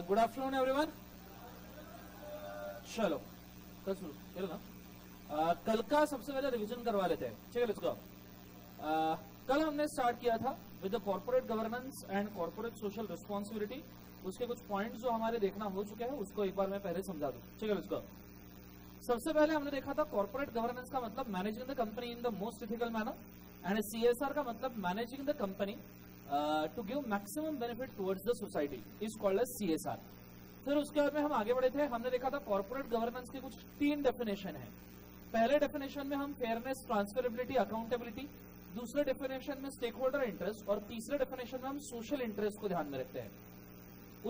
Good afternoon everyone. चलो कल ना कल का सबसे पहले रिवीजन करवा लेते हैं। ठीक है, लेट्स गो। कल हमने स्टार्ट किया था with the corporate governance and corporate social responsibility. उसके कुछ पॉइंट्स जो हमारे देखना हो चुके हैं उसको एक बार मैं पहले समझा दूं। ठीक है, लेट्स गो। सबसे पहले हमने देखा था कॉर्पोरेट गवर्नेंस का मतलब managing the company in the most ethical manner, and CSR का मतलब managing the company to give maximum benefit towards the society is called as CSR. फिर उसके बाद में हम आगे बढ़े थे। हमने देखा था कॉर्पोरेट गवर्नेंस के कुछ 3 डेफिनेशन है। पहले डेफिनेशन में हम फेयरनेस, ट्रांसफरेबिलिटी, अकाउंटेबिलिटी, दूसरे डेफिनेशन में स्टेक होल्डर इंटरेस्ट, और तीसरे डेफिनेशन में हम सोशल इंटरेस्ट को ध्यान में रखते हैं।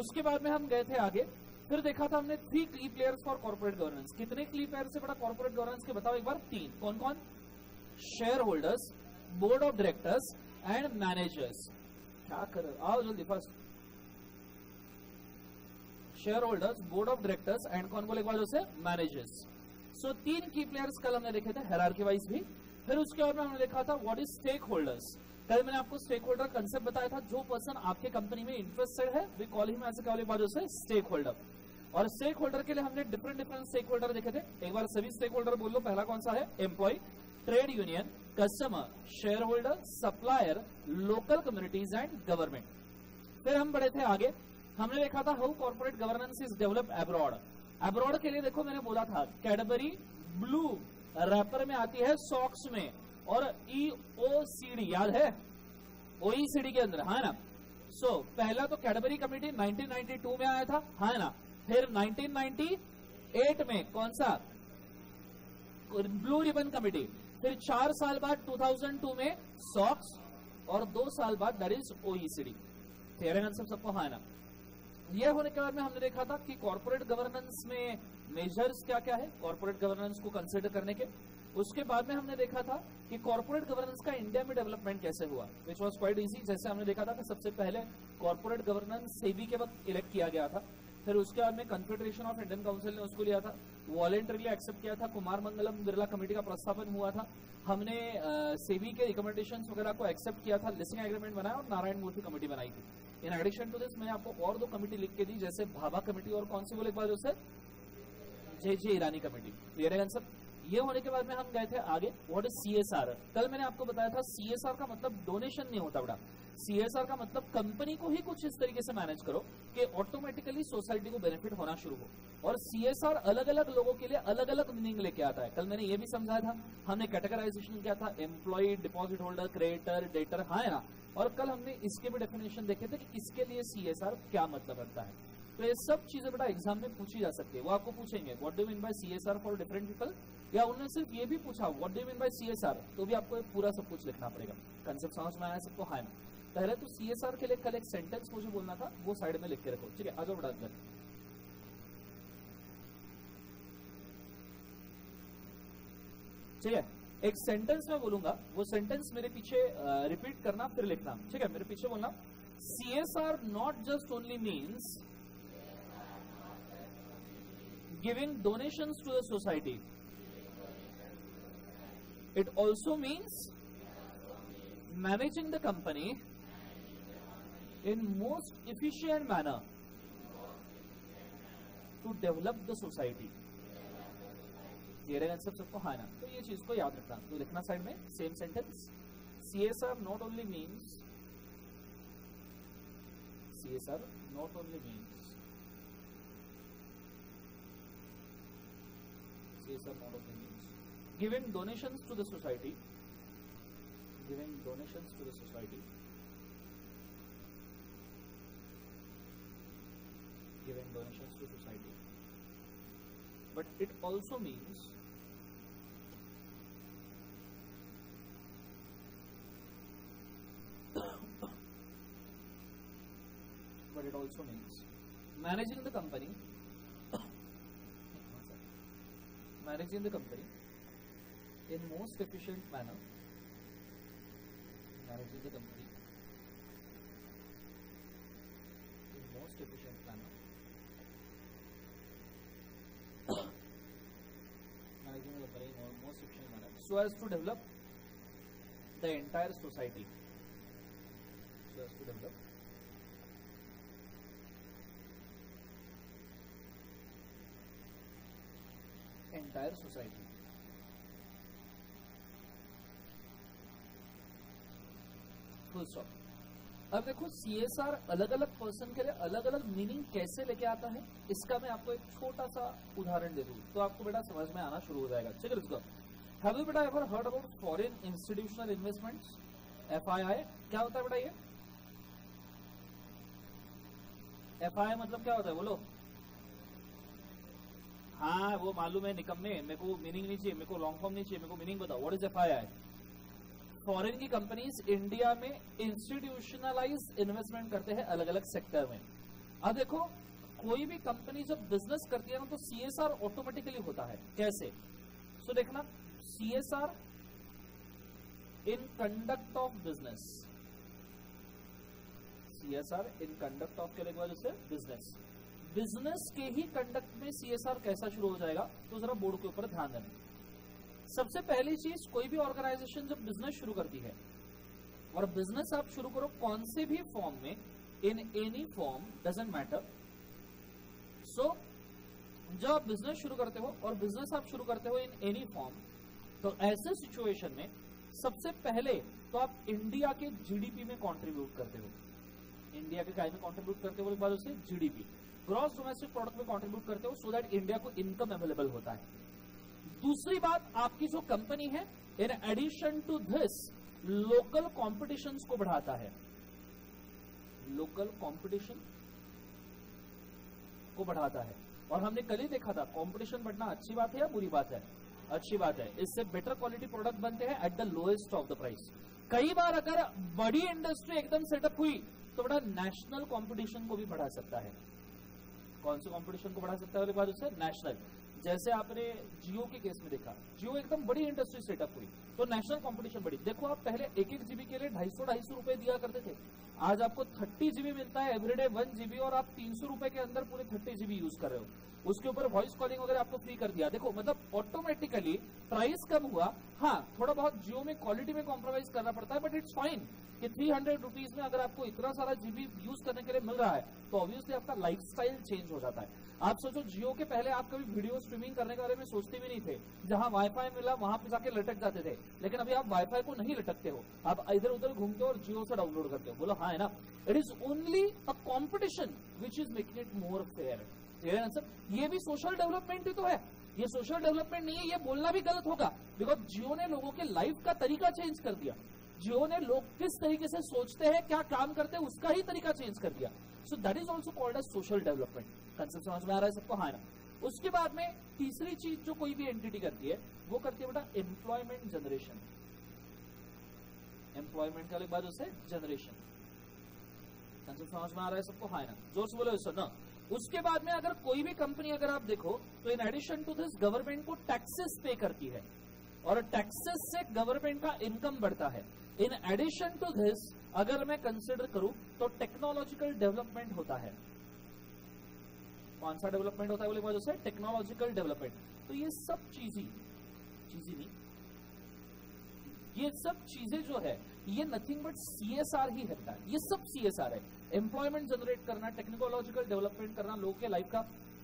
उसके बाद में हम गए थे आगे। फिर देखा था हमने 3 की प्लेयर्स फॉर कॉर्पोरेट गवर्नेंस। कितने की प्लेयर्स से बड़ा कॉर्पोरेट गवर्नेंस के बताओ एक बार। 3। कौन कौन? Share holders, board of directors and managers. क्या कर, आओ जल्दी first. Share holders, board of directors and कौन बोले उसे? मैनेजर्स। सो 3 की प्लेयर्स कल हमने देखे थे हायरार्की वाइज भी। फिर उसके बाद में हमने देखा था व्हाट इज स्टेक होल्डर्स। कल मैंने आपको स्टेक होल्डर कंसेप्ट बताया था। जो पर्सन आपके कंपनी में इंटरेस्टेड है वी कॉल हिम एज क्या बोले उसे? Stakeholder. और स्टेक होल्डर के लिए हमने डिफरेंट स्टेक होल्डर देखे थे। एक बार सभी स्टेक होल्डर बोल लो। पहला कौन सा है? Employee, trade union, customer, shareholder, supplier, local communities and government. फिर हम बढ़े थे आगे। हमने देखा था how corporate governance is develop abroad. Abroad के लिए देखो मैंने बोला था कैडबरी ब्लू रैपर में आती है, सॉक्स में, और EOCD याद है? OECD के अंदर, है ना? सो पहला तो कैडबरी कमेटी 1992 में आया था, है ना? फिर 1998 में कौन सा? Blue ribbon committee. फिर 4 साल बाद 2002 में सॉक्स, और 2 साल बाद दैट इज OECD। तेरे आंसर सबको, है ना? यह होने के बाद में हमने देखा था कि कॉर्पोरेट गवर्नेंस में मेजर्स क्या क्या है कॉर्पोरेट गवर्नेंस को कंसिडर करने के। उसके बाद में हमने देखा था कि कॉर्पोरेट गवर्नेंस का इंडिया में डेवलपमेंट कैसे हुआ, विच वाज क्वाइट इजी। जैसे हमने देखा था कि सबसे पहले कॉर्पोरेट गवर्नेंस सेबी के वक्त इलेक्ट किया गया था। फिर उसके बाद में कन्फेडरेशन ऑफ इंडियन काउंसिल ने उसको लिया था, वॉलेंटरीली एक्सेप्ट किया था। कुमार मंगलम बिरला कमेटी का प्रस्तावन हुआ था। हमने सेबी के रिकमेंडेशंस वगैरह को एक्सेप्ट किया था, लिस्टिंग एग्रीमेंट बनाया और नारायण मूर्ति कमेटी बनाई थी। इन एडिशन टू दिस मैंने आपको और 2 कमेटी लिख के दी, जैसे भाभा कमेटी और कौन सी बोले एक बार उसे? जे ईरानी कमेटी। क्लियर है आंसर? ये होने के बाद में हम गए थे आगे। What is CSR? कल मैंने आपको बताया था सीएसआर का मतलब डोनेशन नहीं होता बड़ा। सीएसआर का मतलब कंपनी को ही कुछ इस तरीके से मैनेज करो कि ऑटोमेटिकली सोसाइटी को बेनिफिट होना शुरू हो। और सीएसआर अलग अलग लोगों के लिए अलग अलग मीनिंग लेके आता है। कल मैंने ये भी समझाया था। हमने कैटेगराइजेशन किया था, employee, deposit holder, creditor, debtor, है ना? और कल हमने इसके भी डेफिनेशन देखे थे कि इसके लिए सीएसआर क्या मतलब रखता है। तो ये सब चीजें बेटा एग्जाम में पूछी जा सकती है। वो आपको पूछेंगे what do mean bye CSR for different people, या उन्होंने सिर्फ ये भी पूछा what do mean bye CSR, तो भी आपको पूरा सब कुछ लिखना पड़ेगा। कंसेप्ट समझ में आया सबको? है ना? पहले तो सीएसआर के लिए कल एक सेंटेंस मुझे बोलना था, वो साइड में लिख के रखो। ठीक है, आगे बढ़ा दे। ठीक है, एक सेंटेंस में बोलूंगा, वो सेंटेंस मेरे पीछे रिपीट करना, फिर लिखना। ठीक है, मेरे पीछे बोलना। CSR not just only means giving donations to the society. It also means managing the company in most efficient manner to develop the society. Clear answer सबको? है ना? तो ये चीज को याद रखना। तो लिखना साइड में same sentence. CSR not only means CSR not only means giving donations to the society, giving donations to the society, giving donations to society, but it also means managing the company in most efficient manner, managing the company in most efficient manner, managing the company in most efficient manner, so as to develop the entire society, so as to develop entire society. Full stop. अब देखो CSR अलग अलग person के लिए अलग अलग meaning कैसे लेके आता है, इसका मैं आपको एक छोटा सा उदाहरण दे दूं तो आपको बेटा समझ में आना शुरू हो जाएगा। ठीक है, लेट्स गो। हैव यू बेटा ever heard about foreign institutional investments, FII? क्या होता है बेटा ये? FII मतलब क्या होता है, बोलो। हाँ वो मालूम है निकम्मे, मेरे को मीनिंग नहीं चाहिए, मेरे को लॉन्ग फॉर्म नहीं चाहिए, मेरे को मीनिंग बताओ। What is FII? फॉरेन की कंपनीज इंडिया में इंस्टीट्यूशनलाइज इन्वेस्टमेंट करते हैं अलग अलग सेक्टर में। अब देखो कोई भी कंपनी जब बिजनेस करती है ना तो CSR ऑटोमेटिकली होता है। कैसे? सो देखना, CSR in conduct of business, CSR in conduct of के वजह से बिजनेस, बिजनेस के ही कंडक्ट में CSR कैसा शुरू हो जाएगा, तो जरा बोर्ड के ऊपर ध्यान देना। सबसे पहली चीज, कोई भी ऑर्गेनाइजेशन जब बिजनेस शुरू करती है, और बिजनेस आप शुरू करो कौन से भी फॉर्म में, in any form, doesn't matter. So जब आप बिजनेस शुरू करते हो और बिजनेस आप शुरू करते हो इन एनी फॉर्म, तो ऐसे सिचुएशन में सबसे पहले तो आप इंडिया के GDP में कंट्रीब्यूट करते हो। इंडिया के काय में कंट्रीब्यूट करते हो, एक बार उसे GDP, ग्रॉस डोमेस्टिक प्रोडक्ट में कंट्रीब्यूट करते हो, सो दैट इंडिया को इनकम अवेलेबल होता है। दूसरी बात, आपकी जो कंपनी है in addition to this local competition को बढ़ाता है, लोकल कॉम्पिटिशन को बढ़ाता है। और हमने कल ही देखा था कॉम्पिटिशन बढ़ना अच्छी बात है या बुरी बात है? अच्छी बात है। इससे बेटर क्वालिटी प्रोडक्ट बनते हैं at the lowest of the price. कई बार अगर बड़ी इंडस्ट्री एकदम सेटअप हुई तो बड़ा नेशनल कंपटीशन को भी बढ़ा सकता है। कौन से कंपटीशन को बढ़ा सकता है वाली बात उससे? नेशनल। जैसे आपने जियो के केस में देखा, जियो एकदम बड़ी इंडस्ट्री सेटअप हुई तो नेशनल कंपटीशन बढ़ी। देखो आप पहले 1-1 GB के लिए 250 रुपए दिया करते थे, आज आपको 30 GB मिलता है एवरीडे 1 GB, और आप 300 रुपए के अंदर पूरे 30 GB यूज कर रहे हो। उसके ऊपर वॉइस कॉलिंग वगैरह आपको फ्री कर दिया। देखो मतलब ऑटोमेटिकली प्राइस कम हुआ। हाँ थोड़ा बहुत जियो में क्वालिटी में कॉम्प्रोमाइज करना पड़ता है, बट इट्स फाइन कि 300 रुपीज में अगर आपको इतना सारा GB यूज करने के लिए मिल रहा है तो ऑब्वियसली आपका लाइफस्टाइल चेंज हो जाता है। आप सोचो जियो के पहले आप कभी वीडियो स्ट्रीमिंग करने के बारे में सोचते भी नहीं थे, जहां वाईफाई मिला वहां पे जाके लटक जाते थे, लेकिन अभी आप वाईफाई को नहीं लटकते हो, आप इधर उधर घूमते हो और जियो से डाउनलोड करते हो। बोलो हाँ है ना? It is only a competition which is making it more fair. Answer, ये भी सोशल डेवलपमेंट ही तो है। ये सोशल डेवलपमेंट नहीं है, ये बोलना भी गलत होगा, बिकॉज जियो ने लोगों के लाइफ का तरीका चेंज कर दिया। जियो ने लोग किस तरीके से सोचते हैं, क्या काम करते हैं, उसका ही तरीका चेंज कर दिया। So that is also called as social development. Concept समझ में आ रहा है सबको? हाँ ना? उसके बाद में तीसरी चीज जो कोई भी एंटिटी करती है वो करती है बेटा एम्प्लॉयमेंट जनरेशन। एम्प्लॉयमेंट का बाद उसे जनरेशन। कंसेप्ट समझ में आ रहा है सबको? हाँ ना? जोर से बोलो सर ना। उसके बाद में अगर कोई भी कंपनी अगर आप देखो तो in addition to this government को टैक्सेस पे करती है, और टैक्सेस से गवर्नमेंट का इनकम बढ़ता है। इन एडिशन टू दिस अगर मैं कंसिडर करूं तो टेक्नोलॉजिकल डेवलपमेंट होता है। कौन सा डेवलपमेंट होता है बोले वजह से? Technological development. तो ये सब चीजें नहीं, ये सब चीजें जो है ये नथिंग बट CSR ही है। ये सब CSR है। एम्प्लॉयमेंट जनरेट करना, टेक्नोलॉजिकल डेवलपमेंट करना, लोगों के लाइफ का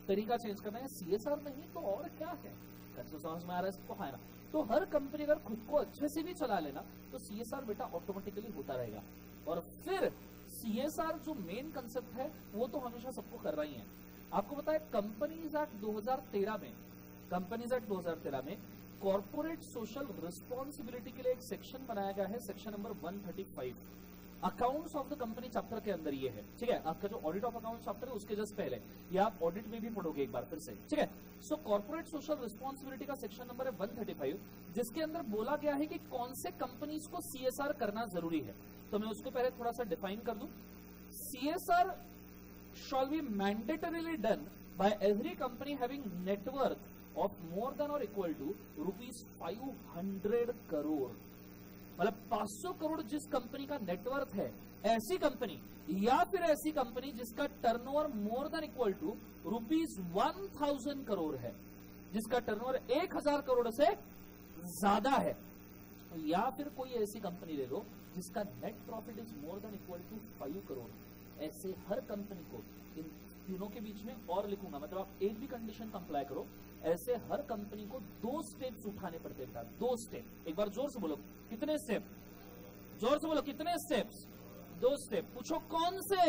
तरीका चेंज करना है। CSR नहीं तो और क्या है? समझ में आ रहा है सबको? है ना? तो हर कंपनी अगर खुद को अच्छे से भी चला लेना तो CSR बेटा ऑटोमेटिकली होता रहेगा। और फिर CSR जो मेन कंसेप्ट है वो तो हमेशा सबको करना ही है। आपको पता है कंपनीज एक्ट 2013 में कॉर्पोरेट सोशल रिस्पॉन्सिबिलिटी के लिए एक सेक्शन बनाया गया है, section number 135। Accounts of the company chapter के अंदर ये है। ठीक है, आपका जो ऑडिट ऑफ अकाउंट चैप्टर है उसके जस्ट पहले, ये आप ऑडिट में भी पढ़ोगे एक बार फिर से। ठीक है, सो कॉर्पोरेट सोशल रिस्पॉन्सिबिलिटी का सेक्शन नंबर है 135, जिसके अंदर बोला गया है कि कौन से कंपनीज को CSR करना जरूरी है। तो मैं उसको पहले थोड़ा सा डिफाइन कर दूं। CSR shall be mandatorily done by every company having net worth of more than or equal to ₹500 crore. मतलब 500 करोड़ जिस कंपनी का नेटवर्थ है, ऐसी कंपनी या फिर ऐसी कंपनी जिसका turnover more than equal to ₹1000 crore है, जिसका टर्नओवर 1000 करोड़ से ज्यादा है, या फिर कोई ऐसी कंपनी ले लो जिसका net profit is more than equal to 5 crore. ऐसे हर कंपनी को इन तीनों के बीच में और लिखूंगा, मतलब आप एक भी कंडीशन कंप्लाई करो ऐसे हर कंपनी को 2 स्टेप्स उठाने पड़ते हैं। 2 स्टेप, एक बार जोर से बोलो कितने स्टेप, जोर से बोलो कितने स्टेप्स, 2 स्टेप। पूछो कौन से?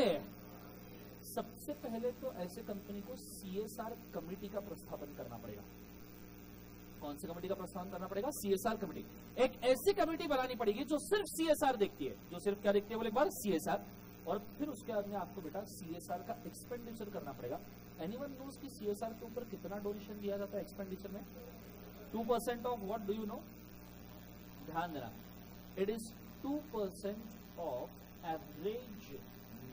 सबसे पहले तो ऐसे कंपनी को CSR कमेटी का प्रस्तावन करना पड़ेगा। कौन सी कमेटी का प्रस्तावन करना पड़ेगा? CSR committee. एक ऐसी कमेटी बनानी पड़ेगी जो सिर्फ CSR देखती है। जो सिर्फ क्या देखती है? बोले एक बार CSR। और फिर उसके बाद में आपको बेटा CSR का एक्सपेंडिचर करना पड़ेगा। एनीवन नोस कि CSR के ऊपर कितना डोनेशन दिया जाता है एक्सपेंडिचर में? 2% of what do you know? ध्यान देना, it is 2% of average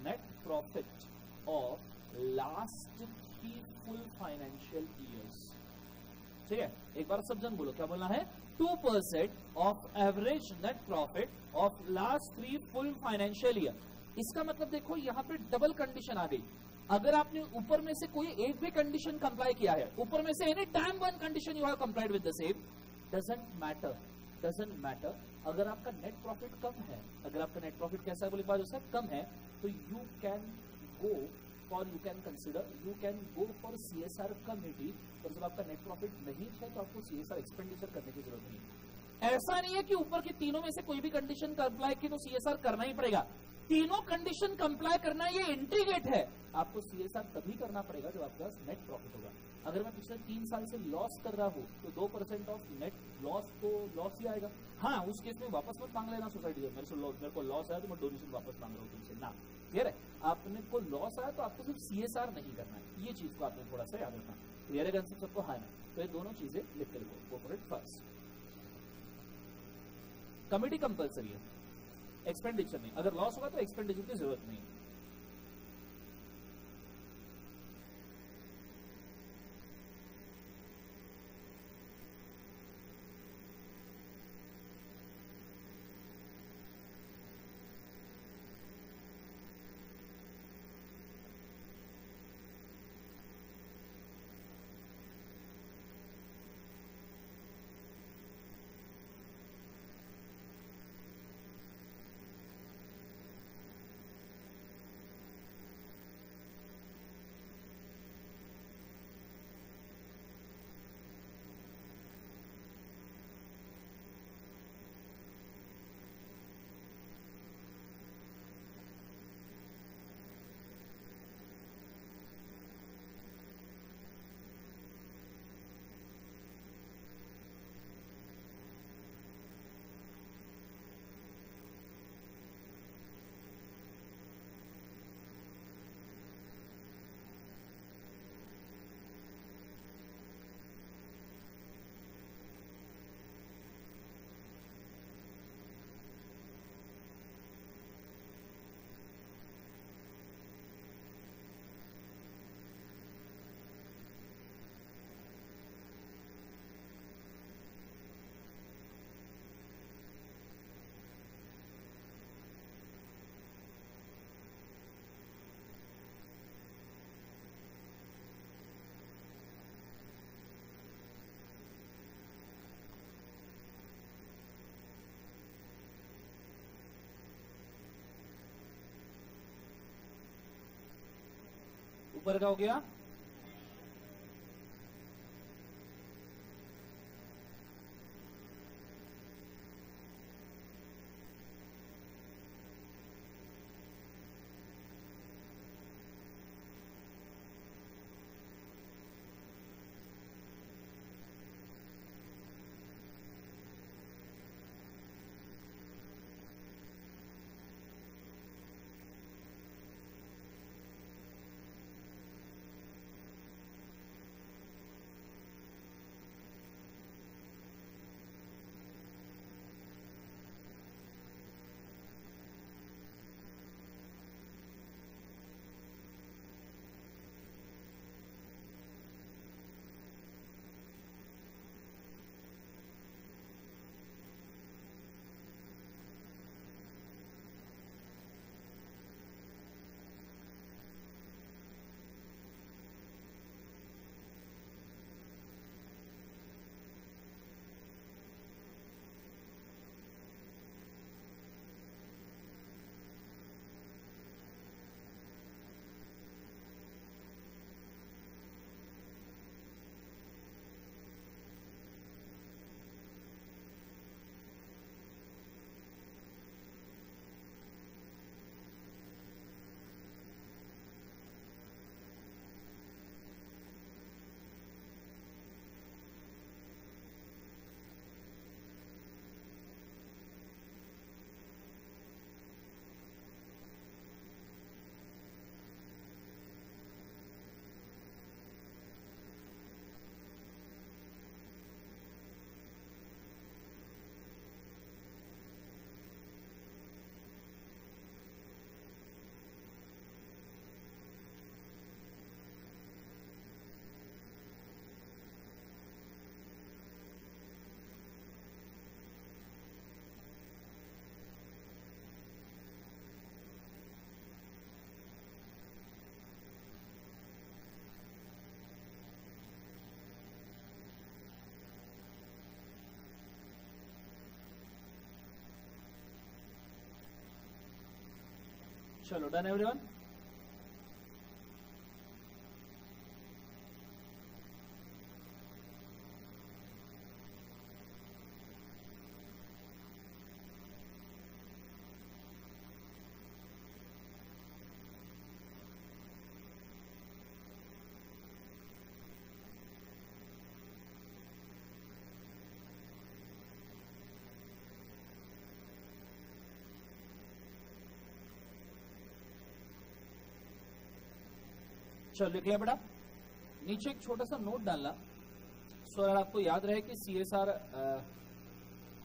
net profit of last 3 full financial years. ठीक है, एक बार सब जन बोलो, क्या बोलना है? 2% of average net profit of last 3 full financial year. इसका मतलब देखो यहां पे डबल कंडीशन आ गई। अगर आपने ऊपर में से कोई एक भी कंडीशन कंप्लाई किया है, ऊपर में से any time one condition you have complied with the same, doesn't matter, doesn't matter. अगर आपका नेट प्रॉफिट कम है, अगर आपका नेट प्रॉफिट कैसा है बोले बात उससे कम है, तो यू कैन गो और you can consider, you can go for CSR committee. और जब आपका नेट प्रॉफिट नहीं है तो आपको CSR एक्सपेंडिचर करने की जरूरत नहीं है। ऐसा नहीं है कि ऊपर की तीनों में से कोई भी कंडीशन कंप्लाई की तो CSR करना ही पड़ेगा। तीनों कंडीशन कंप्लाई करना ये इंटीग्रेट है। आपको CSR तभी करना पड़ेगा जब आपके पास नेट प्रॉफिट होगा। अगर मैं पिछले 3 साल से लॉस कर रहा हूं तो 2% ऑफ नेट लॉस तो लॉस ही आएगा। हाँ, उस केस में वापस मत मांग लेना सोसाइटी से, मेरे को लॉस आया तो मैं डोनेशन वापस मांग रहा हूँ तुमसे ना। क्लियर है? आपने को लॉस आया तो आपको सिर्फ CSR नहीं करना है। ये चीज को आपने थोड़ा सा याद रखना। क्लियर है? कंसेप्ट सबको? हाँ ना? तो ये दोनों चीजें लिख के लिखो। गो for it first. Committee compulsory है, एक्सपेंडिचर नहीं। अगर लॉस होगा तो एक्सपेंडिचर की जरूरत नहीं। ऊपर का हो गया। चलो डन एवरीवन। चलो लिख लिया बेटा, नीचे एक छोटा सा नोट डालना सो अगर आपको याद रहे कि CSR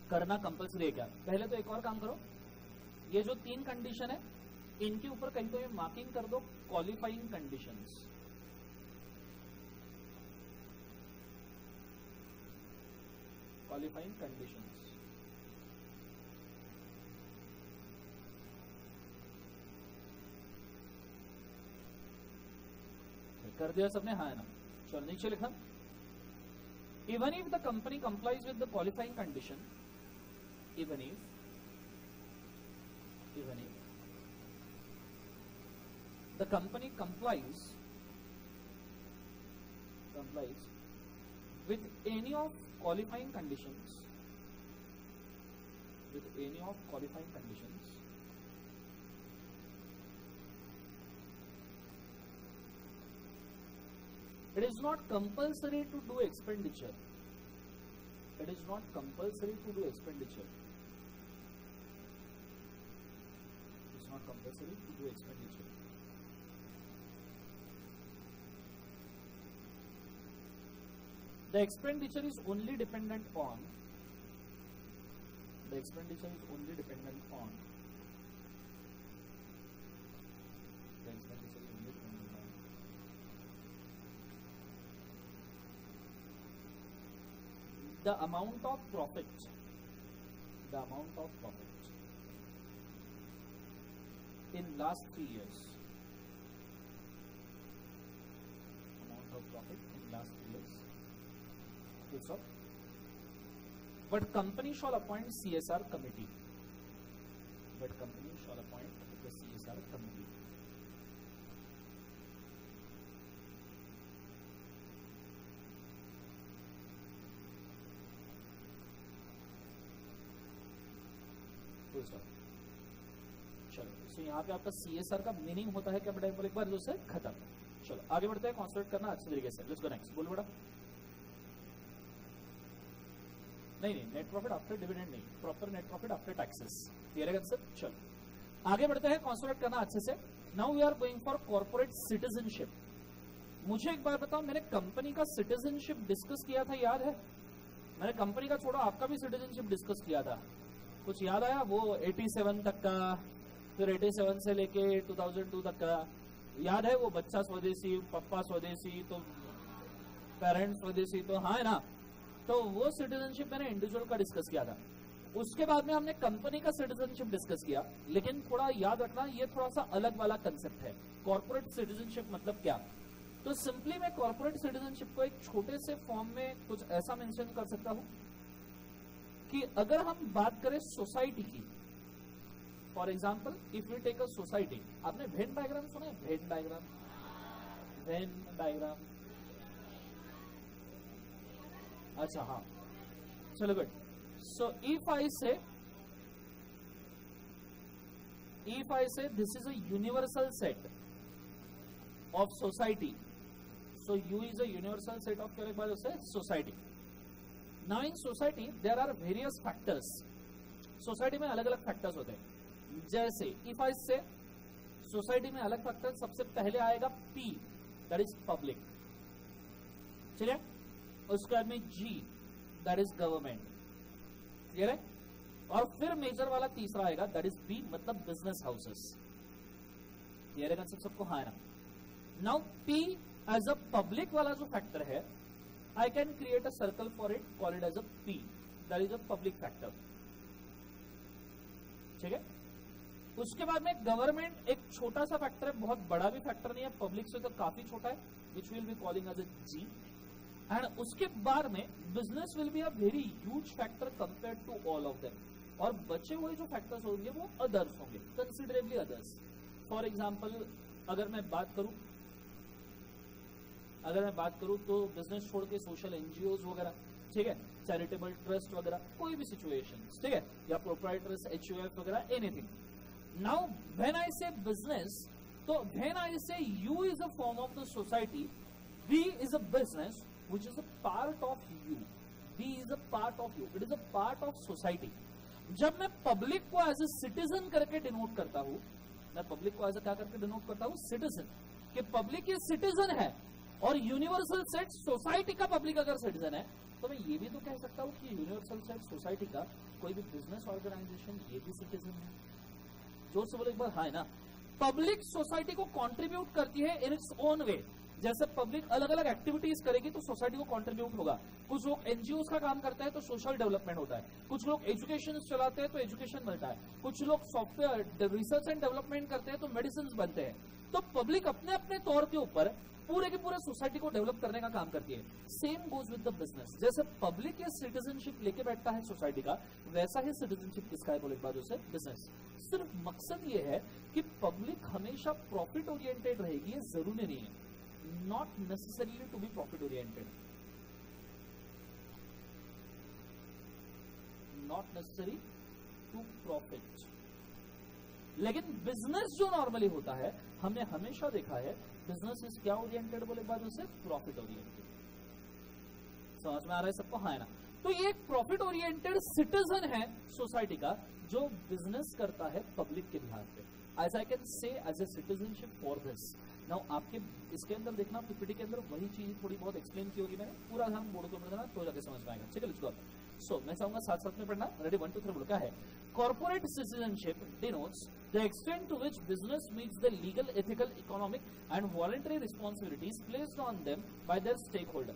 करना कंपलसरी है क्या। पहले तो एक और काम करो, ये जो 3 कंडीशन है इनके ऊपर कहीं तो ये मार्किंग कर दो क्वालिफाइंग कंडीशंस। क्वालिफाइंग कंडीशंस कर दिया सबने, हाँ है ना। चलो नीचे लिखा, even if the company complies with the qualifying condition, even if the company complies with any of qualifying conditions, it is not compulsory to do expenditure. The expenditure is only dependent on the amount of profit in last 3 years. But company shall appoint CSR committee. चलो तो यहाँ पे आपका CSR का meaning होता है क्या बेटा, एक बार से खत्म। चलो आगे बढ़ते हैं, कॉन्सेंट्रेट करना अच्छे तरीके से। लेट्स गो नेक्स्ट, बोलो बेटा। नहीं नेट प्रॉफिट आफ्टर डिविडेंड नहीं, proper net profit after taxes. Clear है कंसेप्ट। चलो आगे बढ़ते हैं, कॉन्सेंट्रेट करना अच्छे से। Now we are going for corporate citizenship. मुझे एक बार बताओ, मैंने कंपनी का सिटीजनशिप डिस्कस किया था, याद है? मैंने कंपनी का छोड़ा, आपका भी सिटीजनशिप डिस्कस किया था, कुछ याद आया? वो 87 तक का, फिर 87 से लेके 2002 तक का, याद है? वो बच्चा स्वदेशी, पप्पा स्वदेशी, तो पेरेंट्स स्वदेशी, तो हाँ है ना। तो वो सिटीजनशिप मैंने इंडिविजुअल का डिस्कस किया था। उसके बाद में हमने कंपनी का सिटीजनशिप डिस्कस किया, लेकिन थोड़ा याद रखना ये थोड़ा सा अलग वाला कंसेप्ट है। कॉर्पोरेट सिटीजनशिप मतलब क्या? तो सिंपली मैं कॉर्पोरेट सिटीजनशिप को एक छोटे से फॉर्म में कुछ ऐसा मेंशन कर सकता हूं कि अगर हम बात करें सोसाइटी की, for example if you take a society, आपने वेन डायग्राम सुना है? वेन डायग्राम, अच्छा हाँ, चलो good. So if I say this is a universal set of society, so you is a universal set of society. Now in society there are various factors. Society में अलग अलग factors होते हैं। जैसे if I से society में अलग factor, सबसे पहले आएगा P, दैट इज पब्लिक, चलिए। उसके बाद में G, that is government, clear है? और फिर मेजर वाला तीसरा आएगा, दैट इज B, मतलब बिजनेस हाउसेस। क्लियर है कंसेप्ट सबको? हाँ ना। Now P as a public वाला जो फैक्टर है, I can create a circle for it, call it as a P, that is a public factor, ठीक है? उसके बाद में गवर्नमेंट एक छोटा सा फैक्टर है, बहुत बड़ा भी फैक्टर नहीं है, पब्लिक से तो काफी छोटा है, which will be calling as a G, and उसके बाद में business will be a very huge factor compared to all of them, और बचे हुए जो फैक्टर्स होंगे वो अदर्स होंगे, कंसिडरेबली अदर्स। फॉर एग्जाम्पल अगर मैं बात करूं तो बिजनेस छोड़ के सोशल एनजीओज वगैरह, ठीक है, चैरिटेबल ट्रस्ट वगैरह, कोई भी सिचुएशन, ठीक है, या प्रोप्राइटर्स एचयूएफ वगैरह, anything. Now when I say business, तो when I say you is a form of the society, we is a business which is a part of you, we is a part of you, it is a part of society. जब मैं public को as a citizen करके denote करता हूं, मैं public को as ए क्या करके डिनोट करता हूं, सिटीजन, कि पब्लिक ये सिटीजन है और यूनिवर्सल सेट सोसाइटी का पब्लिक अगर सिटीजन है, तो मैं ये भी तो कह सकता हूं कि यूनिवर्सल सेट सोसाइटी का कोई भी बिजनेस ऑर्गेनाइजेशन ये भी सिटीजन है. जोर से बोलो एक बार, हाँ है ना. पब्लिक सोसाइटी को कंट्रीब्यूट करती है इन इट्स ओन वे. जैसे पब्लिक अलग अलग एक्टिविटीज करेगी तो सोसाइटी को कंट्रीब्यूट होगा. कुछ लोग एनजीओ का काम करते हैं तो सोशल डेवलपमेंट होता है, कुछ लोग एजुकेशन चलाते हैं तो एजुकेशन मिलता है, कुछ लोग सॉफ्टवेयर रिसर्च एंड डेवलपमेंट करते हैं तो मेडिसिन बनते हैं. तो पब्लिक अपने अपने तौर के ऊपर पूरे की पूरे सोसाइटी को डेवलप करने का काम करती है. Same goes with the business. जैसे पब्लिक ये सिटीजनशिप लेके बैठता है सोसाइटी का, वैसा ही सिटीजनशिप किसका है बोले एक बार, से बिजनेस. सिर्फ मकसद ये है कि पब्लिक हमेशा प्रॉफिट ओरिएंटेड रहेगी, ये जरूरी नहीं है, not necessarily to be profit oriented, not necessary to profit. लेकिन बिजनेस जो नॉर्मली होता है, हमने हमेशा देखा है बिजनेस इज क्या ओरिएंटेड बोले बाद से, प्रॉफिट ओरिएंटेड. समझ में आ रहा है सबको, हाँ है ना. तो ये एक प्रॉफिट ओरिएंटेड सिटीजन है सोसाइटी का जो बिजनेस करता है पब्लिक के बिहार पे. As I can say as a citizenship for this. Now आपके इसके अंदर देखना, पीपीटी के अंदर वही चीज थोड़ी बहुत एक्सप्लेन की होगी मैंने, पूरा ध्यान बोर्ड को पढ़ना तो जाके समझ पाएगा. ठीक है, लेट्स गो. सो मैं चाहूंगा साथ साथ में पढ़ना. रेडी, 1 2 3 बोलो. क्या है? Corporate citizenship denotes the extent to which business meets the legal, ethical, economic and voluntary responsibilities placed on them by their stakeholder.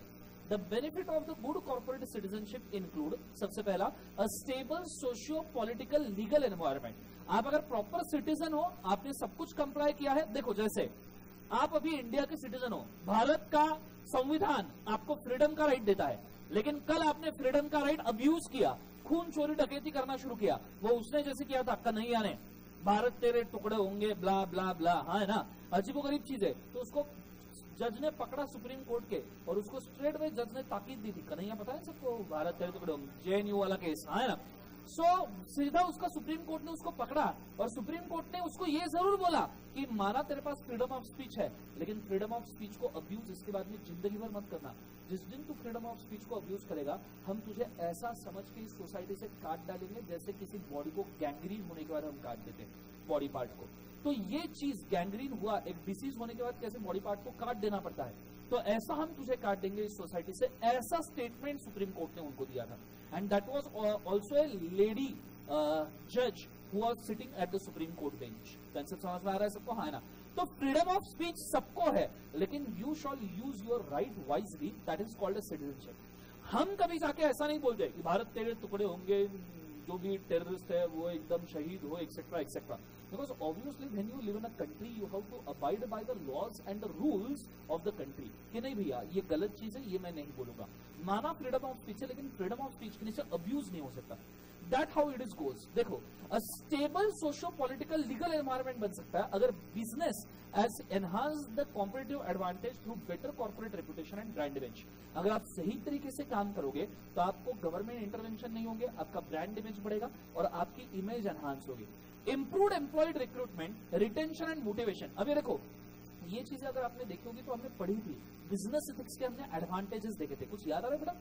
The benefit of the good corporate citizenship include, सबसे पहला, a stable socio-political legal environment. आप अगर proper citizen हो, आपने सब कुछ comply किया है. देखो जैसे आप अभी इंडिया के सिटीजन हो, भारत का संविधान आपको फ्रीडम का राइट देता है, लेकिन कल आपने फ्रीडम का राइट अब्यूज किया, खून चोरी डकैती करना शुरू किया. वो उसने जैसे किया था कन्हैया ने, भारत तेरे टुकड़े होंगे ब्ला ब्ला ब्ला, हाँ है ना, अजीबोगरीब चीज है. तो उसको जज ने पकड़ा सुप्रीम कोर्ट के और उसको स्ट्रेट वे जज ने ताकीद दी थी. कन्हैया पता है सबको, भारत तेरे टुकड़े होंगे, जेएनयू वाला केस, हाँ है ना. सो सीधा उसका सुप्रीम कोर्ट ने उसको पकड़ा और सुप्रीम कोर्ट ने उसको ये जरूर बोला कि माना तेरे पास फ्रीडम ऑफ स्पीच है, लेकिन फ्रीडम ऑफ स्पीच को अब्यूज इसके बाद में जिंदगी भर मत करना. जिस दिन तू फ्रीडम ऑफ स्पीच को अब्यूज करेगा, हम तुझे ऐसा समझ के इस सोसाइटी से काट डालेंगे जैसे किसी बॉडी को गैंग्रीन होने के बाद हम काट देते हैं बॉडी पार्ट को. तो ये चीज गैंग्रीन हुआ, एक डिसीज होने के बाद कैसे बॉडी पार्ट को काट देना पड़ता है, तो ऐसा हम तुझे काट देंगे इस सोसाइटी से. ऐसा स्टेटमेंट सुप्रीम कोर्ट ने उनको दिया था. And that was also a lady जज who was sitting at the supreme court bench. Concept समझ में आ रहा है सबको, हाँ है ना. तो फ्रीडम ऑफ स्पीच सबको है, लेकिन you shawl use your right wisely, that is called a citizenship. हम कभी जाके ऐसा नहीं बोलते कि भारत तेरे टुकड़े होंगे, जो भी टेररिस्ट है वो एकदम शहीद हो, etcetera etcetera. Because obviously when you live in a country you have to abide by the laws and the rules of the country. कि नहीं भैया ये गलत चीज है, ये मैं नहीं बोलूंगा. माना फ्रीडम ऑफ स्पीच है, लेकिन फ्रीडम ऑफ स्पीच के नीचे अब्यूज नहीं हो सकता. That how it is goes. देखो, a stable socio political legal environment बन सकता है अगर business as enhance the competitive advantage through better corporate reputation and brand image. अगर आप सही तरीके से काम करोगे तो आपको गवर्नमेंट इंटरवेंशन नहीं होंगे, आपका ब्रांड इमेज बढ़ेगा और आपकी इमेज एनहांस होगी. Improved employed recruitment, retention and motivation. अभी देखो ये चीजें अगर आपने देखी होगी तो हमने पढ़ी थी. बिजनेस एथिक्स के हमने एडवांटेजेस देखे थे, कुछ याद आ रहा है बेटा?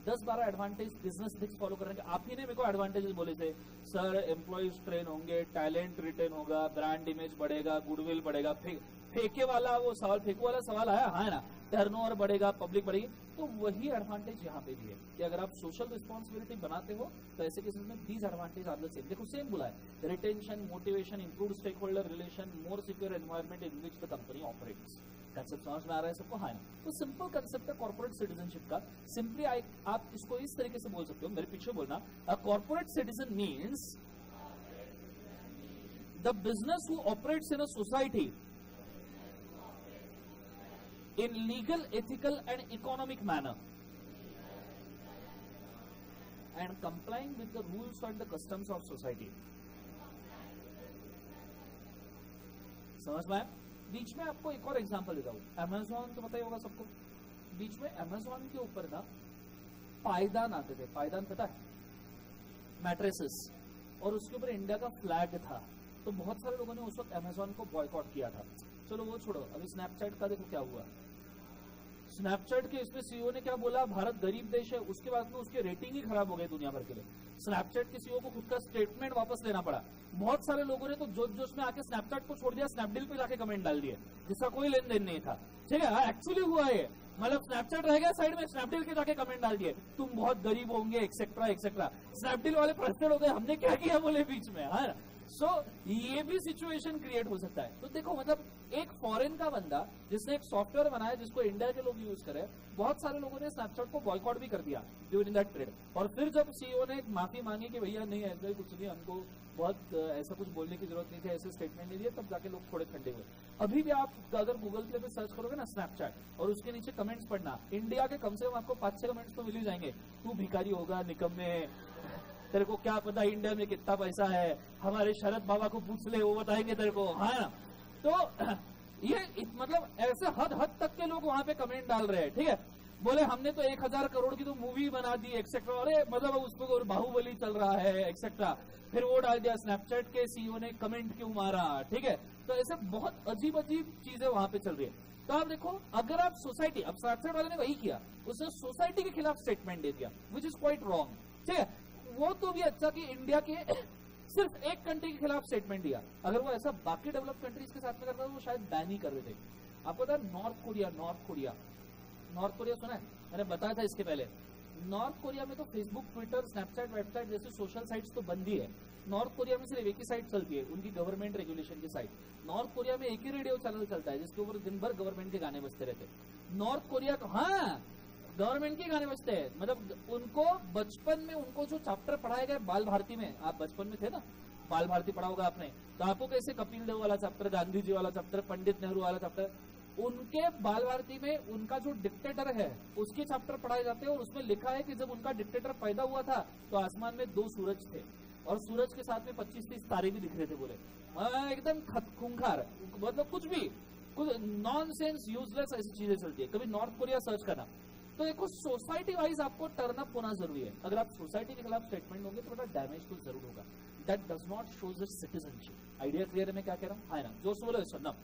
10-12 एडवांटेज बिजनेस एथिक्स फॉलो करने के. आप ही ने मेरे को एडवांटेजेस बोले थे, सर एम्प्लॉयज ट्रेन होंगे, टैलेंट रिटेन होगा, ब्रांड इमेज बढ़ेगा, गुडविल बढ़ेगा. फेंके वाला वो सवाल, फेंकू वाला सवाल आया, हाँ है ना, टर्नओवर बढ़ेगा, पब्लिक बढ़ेगी. तो वही एडवांटेज यहाँ पे भी है कि अगर आप सोशल रिस्पॉन्सिबिलिटी बनाते हो तो ऐसे केसेस में these advantage are the same. देखो सेम बोला है, retention, motivation, improve stakeholder relation, more secure environment in which the company operates. Concept समझ में आ रहा है सबको, हाँ है. तो सिंपल कंसेप्ट है कॉर्पोरेट सिटीजनशिप का. सिंपली आप इसको इस तरीके से बोल सकते हो, मेरे पीछे बोलना, a corporate citizen means the business who operates in a society in legal, ethical and economic manner and complying with the rules and the customs of society. समझ में आया? बीच में आपको एक और एग्जांपल देता हूँ, अमेजोन तो पता ही होगा सबको। बीच में अमेजोन के ऊपर ना पायदान आते थे, पायदान पता है, मैट्रेसेस, और उसके ऊपर इंडिया का फ्लैग था। तो बहुत सारे लोगों ने उस वक्त अमेजोन को बॉयकॉट किया था। चलो वो छोड़ो, अभी स्नैपचैट का देखो क्या हुआ। स्नैपचैट के इसमें सीईओ ने क्या बोला, भारत गरीब देश है, उसके बाद में उसकी रेटिंग ही खराब हो गई दुनिया भर के लिए। स्नैपचैट के सीईओ को खुद का स्टेटमेंट वापस लेना पड़ा। बहुत सारे लोगों ने तो जोश जोश में आके स्नैपचैट को छोड़ दिया, स्नैपडील पे जाके कमेंट डाल दिए जिसका कोई लेन देन नहीं था। ठीक है, एक्चुअली हुआ है, मतलब स्नैपचैट रह गया साइड में, स्नैपडील के जाके कमेंट डाल दिए, तुम बहुत गरीब होंगे एक्सेट्रा एक्सेट्रा। स्नैपडील वाले फ्रस्ट्रेट हो गए, हमने क्या किया बोले बीच में, है ना। सो ये भी सिचुएशन क्रिएट हो सकता है। तो देखो मतलब एक फॉरेन का बंदा जिसने एक सॉफ्टवेयर बनाया जिसको इंडिया के लोग यूज करे, बहुत सारे लोगों ने स्नैपचैट को बॉयकॉट भी कर दिया ड्यूरिंग दैट ट्रेड। और फिर जब सीईओ ने माफी मांगी कि भैया नहीं ऐसा कुछ नहीं, हमको बहुत ऐसा कुछ बोलने की जरूरत नहीं थी, ऐसे स्टेटमेंट नहीं दिए, तब जाके लोग थोड़े ठंडे हुए। अभी भी आप अगर गूगल प्ले पे सर्च करोगे ना स्नैपचैट और उसके नीचे कमेंट्स पढ़ना, इंडिया के कम से कम आपको 5-6 कमेंट्स तो मिल ही जाएंगे। तू भिखारी होगा निकम्मे, तेरे को क्या पता इंडिया में कितना पैसा है, हमारे शरद बाबा को पूछ ले वो बताएंगे तेरे को, है ना। तो ये मतलब ऐसे हद हद तक के लोग वहां पे कमेंट डाल रहे हैं। ठीक है, बोले हमने तो 1000 करोड़ की तो मूवी बना दी एक्सेट्रा, अरे मतलब उसको बाहुबली चल रहा है एक्सेट्रा, फिर वो डाल दिया स्नैपचैट के सीईओ ने कमेंट क्यों मारा। ठीक है, तो ऐसे बहुत अजीब अजीब चीजें वहां पे चल रही है। तो आप देखो, अगर आप सोसाइटी, अब स्नैपचैट वाले ने वही किया, उसने सोसाइटी के खिलाफ स्टेटमेंट दे दिया विच इज क्वाइट रॉन्ग। ठीक है, वो तो भी अच्छा कि इंडिया के सिर्फ एक कंट्री के खिलाफ स्टेटमेंट दिया, अगर वो ऐसा बाकी डेवलप कंट्रीज के साथ में करता तो वो शायद बैन ही कर देते। आपको पता है नॉर्थ कोरिया, नॉर्थ कोरिया सुना है, मैंने बताया था इसके पहले। नॉर्थ कोरिया में तो फेसबुक, ट्विटर, स्नैपचैट, वेबसाइट जैसे सोशल साइट्स तो बंद ही है। नॉर्थ कोरिया में सिर्फ एक ही साइट चलती है, उनकी गवर्नमेंट रेगुलेशन की साइट। नॉर्थ कोरिया में एक ही रेडियो चैनल चलता है जिसके ऊपर दिन भर गवर्नमेंट के गाने बजते रहते। नॉर्थ कोरिया का, हाँ गवर्नमेंट के गाने बजते हैं। मतलब उनको बचपन में उनको जो चैप्टर पढ़ाया गया बाल भारती में, आप बचपन में थे ना, बाल भारती पढ़ा होगा आपने, तो आपको कैसे कपिल देव वाला चैप्टर, गांधी जी वाला चैप्टर, पंडित नेहरू वाला चैप्टर, उनके बाल भारती में उनका जो डिक्टेटर है उसके चैप्टर पढ़ाए जाते हैं। और उसमें लिखा है कि जब उनका डिक्टेटर पैदा हुआ था तो आसमान में 2 सूरज थे और सूरज के साथ में 25-30 तारे भी दिख रहे थे। बोले एकदम खूंखार, मतलब कुछ भी नॉनसेंस यूजलेस ऐसी चीजें चलती है। कभी नॉर्थ कोरिया सर्च करना। तो देखो सोसाइटी वाइज आपको टर्न अप होना जरूरी है। अगर आप सोसाइटी के खिलाफ स्टेटमेंट होंगे तो बड़ा डैमेज तो जरूर होगा। That does not shows the citizenship. Idea clear है मैं क्या कह रहा हूँ, है ना। जो बोलो सुनना।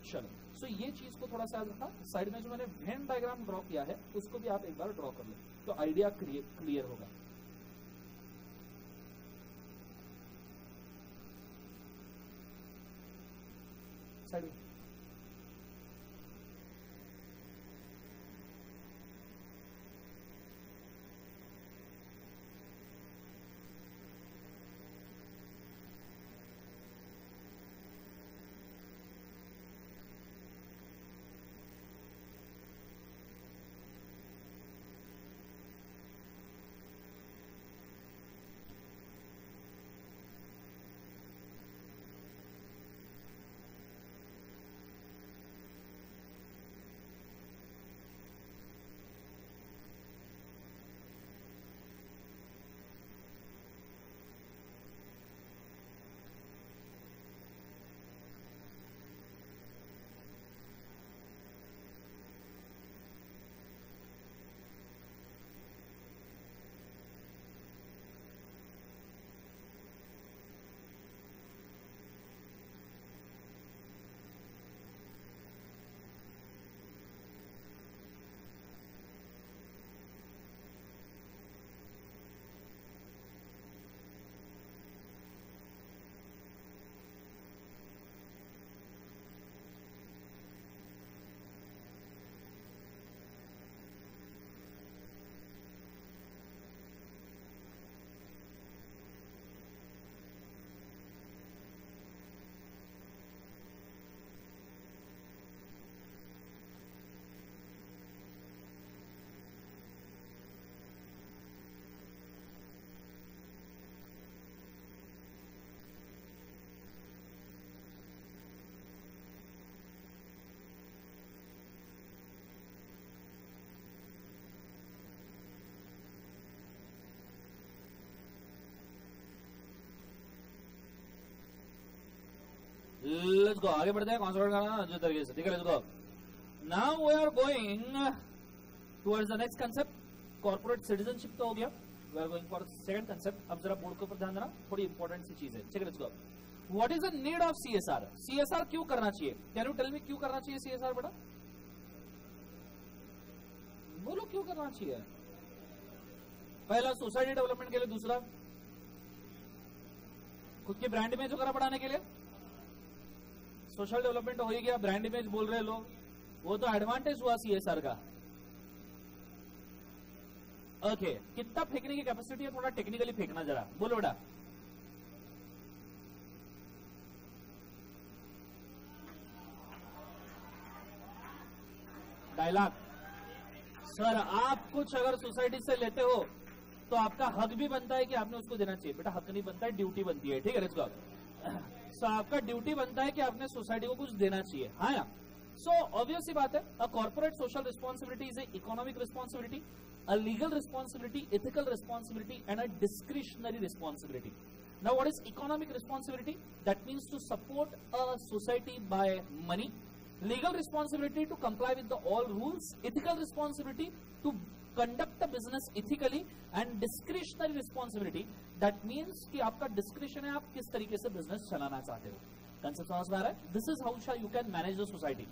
चलो, सो ये चीज को थोड़ा सा याद रखा। साइड में जो मैंने वेन डायग्राम ड्रॉ किया है उसको भी आप एक बार ड्रॉ कर लो तो आइडिया क्लियर होगा। साइड में लेट्स गो, आगे बढ़ते हैं कॉन्सेंट्रेट करना जो तरीके से, ठीक है, let's go. Now we are going towards the next concept, corporate citizenship तो हो गया, we are going for second concept. अब जरा बोर्ड के ऊपर ध्यान देना, थोड़ी इंपॉर्टेंट सी चीज है, ठीक है, let's go. What is the need of CSR? CSR क्यों करना चाहिए? कैन यू टेल मी क्यों करना चाहिए सीएसआर? बेटा बोलो क्यों करना चाहिए? पहला सोसाइटी डेवलपमेंट के लिए, दूसरा खुद की ब्रांड इमेज वगैरह बढ़ाने के लिए। सोशल डेवलपमेंट हो ही गया, ब्रांड इमेज बोल रहे लोग, वो तो एडवांटेज हुआ सीएसआर का। ओके, कितना फेंकने की कैपेसिटी है? थोड़ा टेक्निकली फेंकना जरा, बोलो बेटा। डायलॉग सर, आप कुछ अगर सोसाइटी से लेते हो तो आपका हक भी बनता है कि आपने उसको देना चाहिए। बेटा हक नहीं बनता है, ड्यूटी बनती है, ठीक है, लेट्स गो। सो आपका ड्यूटी बनता है कि आपने सोसाइटी को कुछ देना चाहिए, हाँ ना। सो ऑब्वियस सी बात है, a corporate social responsibility is a economic responsibility, a legal responsibility, ethical responsibility, and a discretionary responsibility. Now, what is economic responsibility? That means to support a society by money. Legal responsibility to comply with the all rules. Ethical responsibility to conduct the business ethically, and discretionary responsibility that means कि आपका discretion है, आप किस तरीके से business चलाना चाहते हो। Concept समझ में आ रहा है? This is how you can manage the society.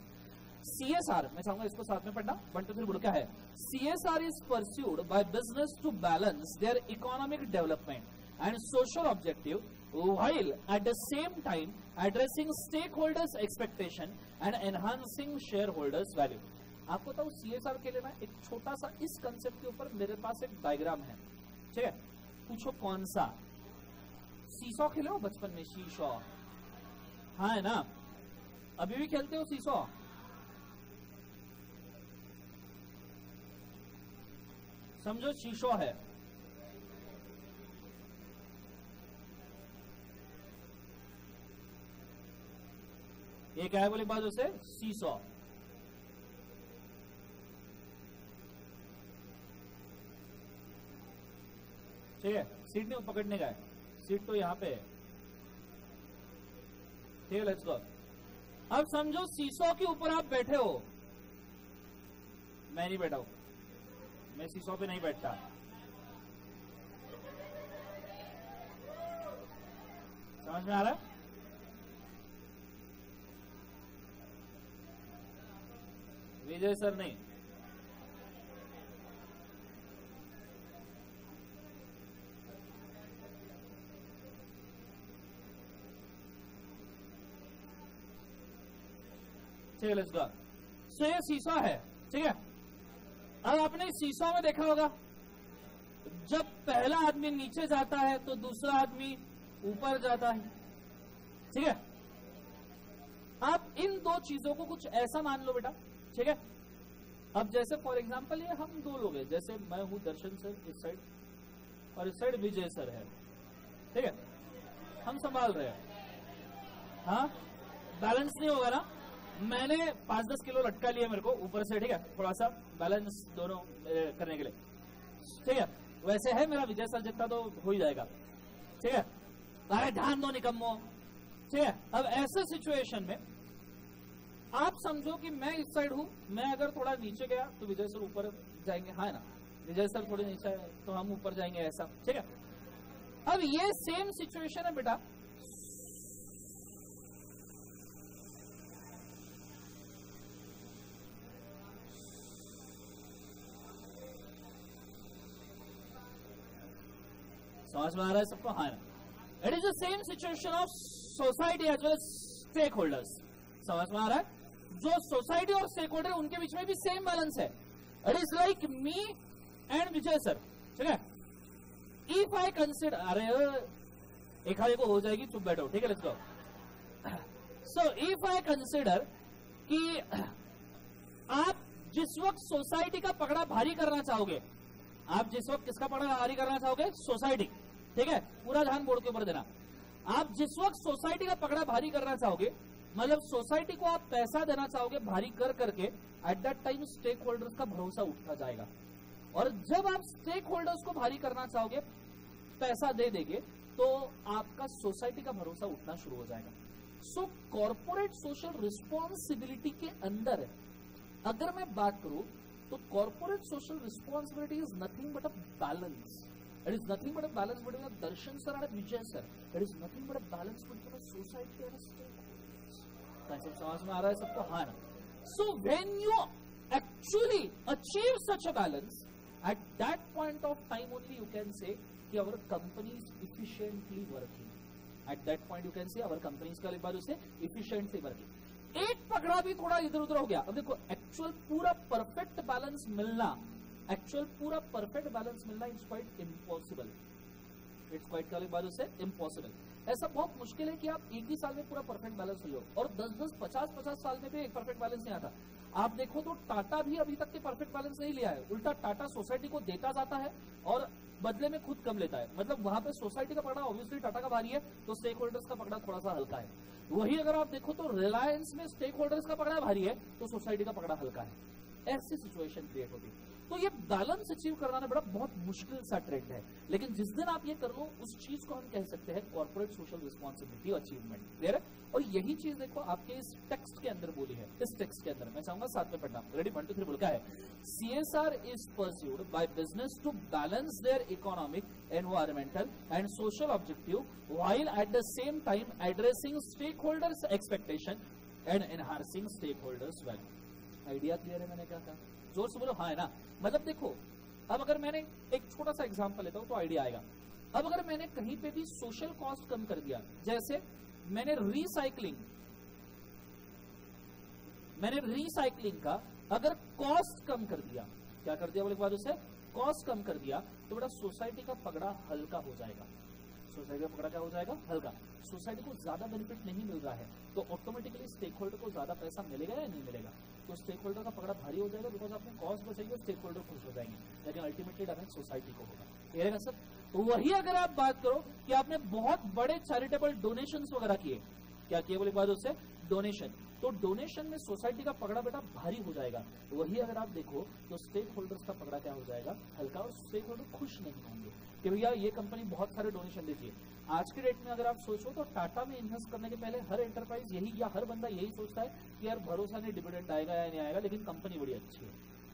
CSR, मैं चाहूंगा इसको साथ में पढ़ना, 1 2 3 बोलो क्या है? CSR is pursued by business to balance their economic development and social objective while at the same time addressing stakeholders' expectation and enhancing shareholders' value. आपको तो CSR के लिए ना एक छोटा सा इस कंसेप्ट के ऊपर मेरे पास एक डायग्राम है, ठीक है? पूछो कौन सा? सीसॉ खेले हो बचपन में? सीसॉ, हाँ है ना? अभी भी खेलते हो सीसॉ? समझो शीशो है, ये क्या है बोले बात उसे? सीसॉ। ठीक है, सीट नहीं पकड़ने का है, सीट तो यहां पे है, ठीक है, लेट्स गो। अब समझो सीसॉ के ऊपर आप बैठे हो, मैं नहीं बैठा हूं, मैं सीसॉ पे नहीं बैठता। समझ में आ रहा है? विजय सर नहीं, ठीक है, लेट्स गो। सो ये सीसॉ है, ठीक है। अब आपने सीसॉ में देखा होगा, जब पहला आदमी नीचे जाता है तो दूसरा आदमी ऊपर जाता है, ठीक है। आप इन दो चीजों को कुछ ऐसा मान लो बेटा, ठीक है। अब जैसे फॉर एग्जांपल ये हम दो लोग हैं, जैसे मैं हूं दर्शन सर इस साइड और इस साइड विजय सर है, ठीक है, हम संभाल रहे हैं, हाँ, बैलेंस नहीं होगा ना। मैंने 5-10 किलो लटका लिया मेरे को ऊपर से, ठीक है, थोड़ा सा बैलेंस दोनों करने के लिए, ठीक है। वैसे है मेरा विजय सर जितना तो हो ही जाएगा, ठीक है। अरे ध्यान दो निकम्मो, ठीक है। अब ऐसे सिचुएशन में आप समझो कि मैं इस साइड हूं, मैं अगर थोड़ा नीचे गया तो विजय सर ऊपर जाएंगे, हाँ ना, विजय सर थोड़े नीचे है तो हम ऊपर जाएंगे, ऐसा, ठीक है। अब ये सेम सिचुएशन है बेटा, समझ में आ रहा है सबको? हाँ ना। It is the same situation of society as well as stakeholders. समझ में आ रहा है? जो सोसाइटी और स्टेक होल्डर उनके बीच में भी सेम बैलेंस है। It is like me and Vijay sir, ठीक है। इफ आई कंसिडर, अरे एक आधे को हो जाएगी, चुप बैठो, ठीक है, let's go. So if I consider कि आप जिस वक्त सोसाइटी का पकड़ा भारी करना चाहोगे, आप जिस वक्त किसका पकड़ा भारी करना चाहोगे? सोसाइटी, ठीक है, पूरा ध्यान बोर्ड के ऊपर देना। आप जिस वक्त सोसाइटी का पकड़ा भारी करना चाहोगे, मतलब सोसाइटी को आप पैसा देना चाहोगे भारी कर करके, at that time stakeholders का भरोसा उठता जाएगा। और जब आप स्टेक होल्डर्स को भारी करना चाहोगे पैसा दे देंगे, तो आपका सोसाइटी का भरोसा उठना शुरू हो जाएगा। सो कॉर्पोरेट सोशल रिस्पॉन्सिबिलिटी के अंदर अगर मैं बात करूं तो corporate social responsibility is nothing but a balance. It is nothing but a balance between Darshan sir and Vijay sir. It is nothing but a balance between society and stake. समझ में आ रहा है सबको? हाँ ना. So when you actually achieve such a balance, at that point of time only you can say कि our company is efficiently working. At that point you can say our company is एक बार उसे efficiently working. एक पकड़ा भी थोड़ा इधर उधर हो गया. अब देखो एक्चुअल पूरा परफेक्ट बैलेंस मिलना, it's quite impossible. It's quite एक बार उसे इम्पॉसिबल. ऐसा बहुत मुश्किल है कि आप एक ही साल में पूरा परफेक्ट बैलेंस लो, और 10-10, 50-50 साल में भी एक परफेक्ट बैलेंस नहीं आता. आप देखो तो टाटा भी अभी तक के परफेक्ट बैलेंस नहीं लिया है. उल्टा टाटा सोसाइटी को देता जाता है और बदले में खुद कम लेता है. मतलब वहां पे सोसाइटी का पकड़ा ऑब्वियसली टाटा का भारी है, तो स्टेक होल्डर्स का पकड़ा थोड़ा सा हल्का है. वही अगर आप देखो तो रिलायंस में स्टेक होल्डर्स का पकड़ा भारी है, तो सोसाइटी का पकड़ा हल्का है. ऐसी सिचुएशन क्रिएट होती है. तो ये बैलेंस अचीव करना बड़ा बहुत मुश्किल सा ट्रेंड है. लेकिन जिस दिन आप ये कर लो, उस चीज को हम कह सकते हैं corporate social responsibility achievement. Clear है? और यही चीज देखो आपके इस टेक्स्ट के अंदर बोली है. इस टेक्स्ट के अंदर मैं चाहूंगा साथ में पढ़ना. रेडी? 1 2 3 बोल का है. CSR is pursued by business to balance their economic, environmental and social objective while at the same time addressing stakeholders expectation and enhancing stakeholders value. Idea clear है? मैंने क्या कहा? जोर से बोलो. हाँ है ना? मतलब देखो, अब अगर मैंने एक छोटा सा एग्जांपल लेता हूं तो आइडिया आएगा. अब अगर मैंने कहीं पे भी सोशल कॉस्ट कम कर दिया, जैसे मैंने रिसाइकलिंग का अगर कॉस्ट कम कर दिया, क्या कर दिया बोले के बाद उसे कॉस्ट कम कर दिया, तो बड़ा सोसाइटी का पकड़ा हल्का हो जाएगा. सोसाइटी का पकड़ा क्या हो जाएगा? हल्का. सोसाइटी को ज्यादा बेनिफिट नहीं मिल रहा है, तो ऑटोमेटिकली स्टेक होल्डर को ज्यादा पैसा मिलेगा या नहीं मिलेगा? तो स्टेक होल्डर का पकड़ा भारी हो जाएगा, बिकॉज आपने कॉस्ट बचाएंगे, स्टेक होल्डर खुश हो जाएंगे, लेकिन अल्टीमेटली डैमेज सोसाइटी को होगा. क्लियर है सर? तो वही अगर आप बात करो कि आपने बहुत बड़े चैरिटेबल डोनेशन वगैरह किए, क्या किए बोले बाद उससे डोनेशन, तो डोनेशन में सोसाइटी का पकड़ा बेटा भारी हो जाएगा. वही अगर आप देखो तो स्टेक होल्डर्स का पकड़ा क्या हो जाएगा? हल्का. और स्टेक होल्डर खुश नहीं होंगे कि भैया ये कंपनी बहुत सारे डोनेशन देती है. आज के डेट में अगर आप सोचो तो टाटा में इन्वेस्ट करने के पहले हर एंटरप्राइज यही या हर बंदा यही सोचता है कि यार भरोसा नहीं डिविडेंड आएगा या नहीं आएगा, लेकिन कंपनी बड़ी अच्छी है,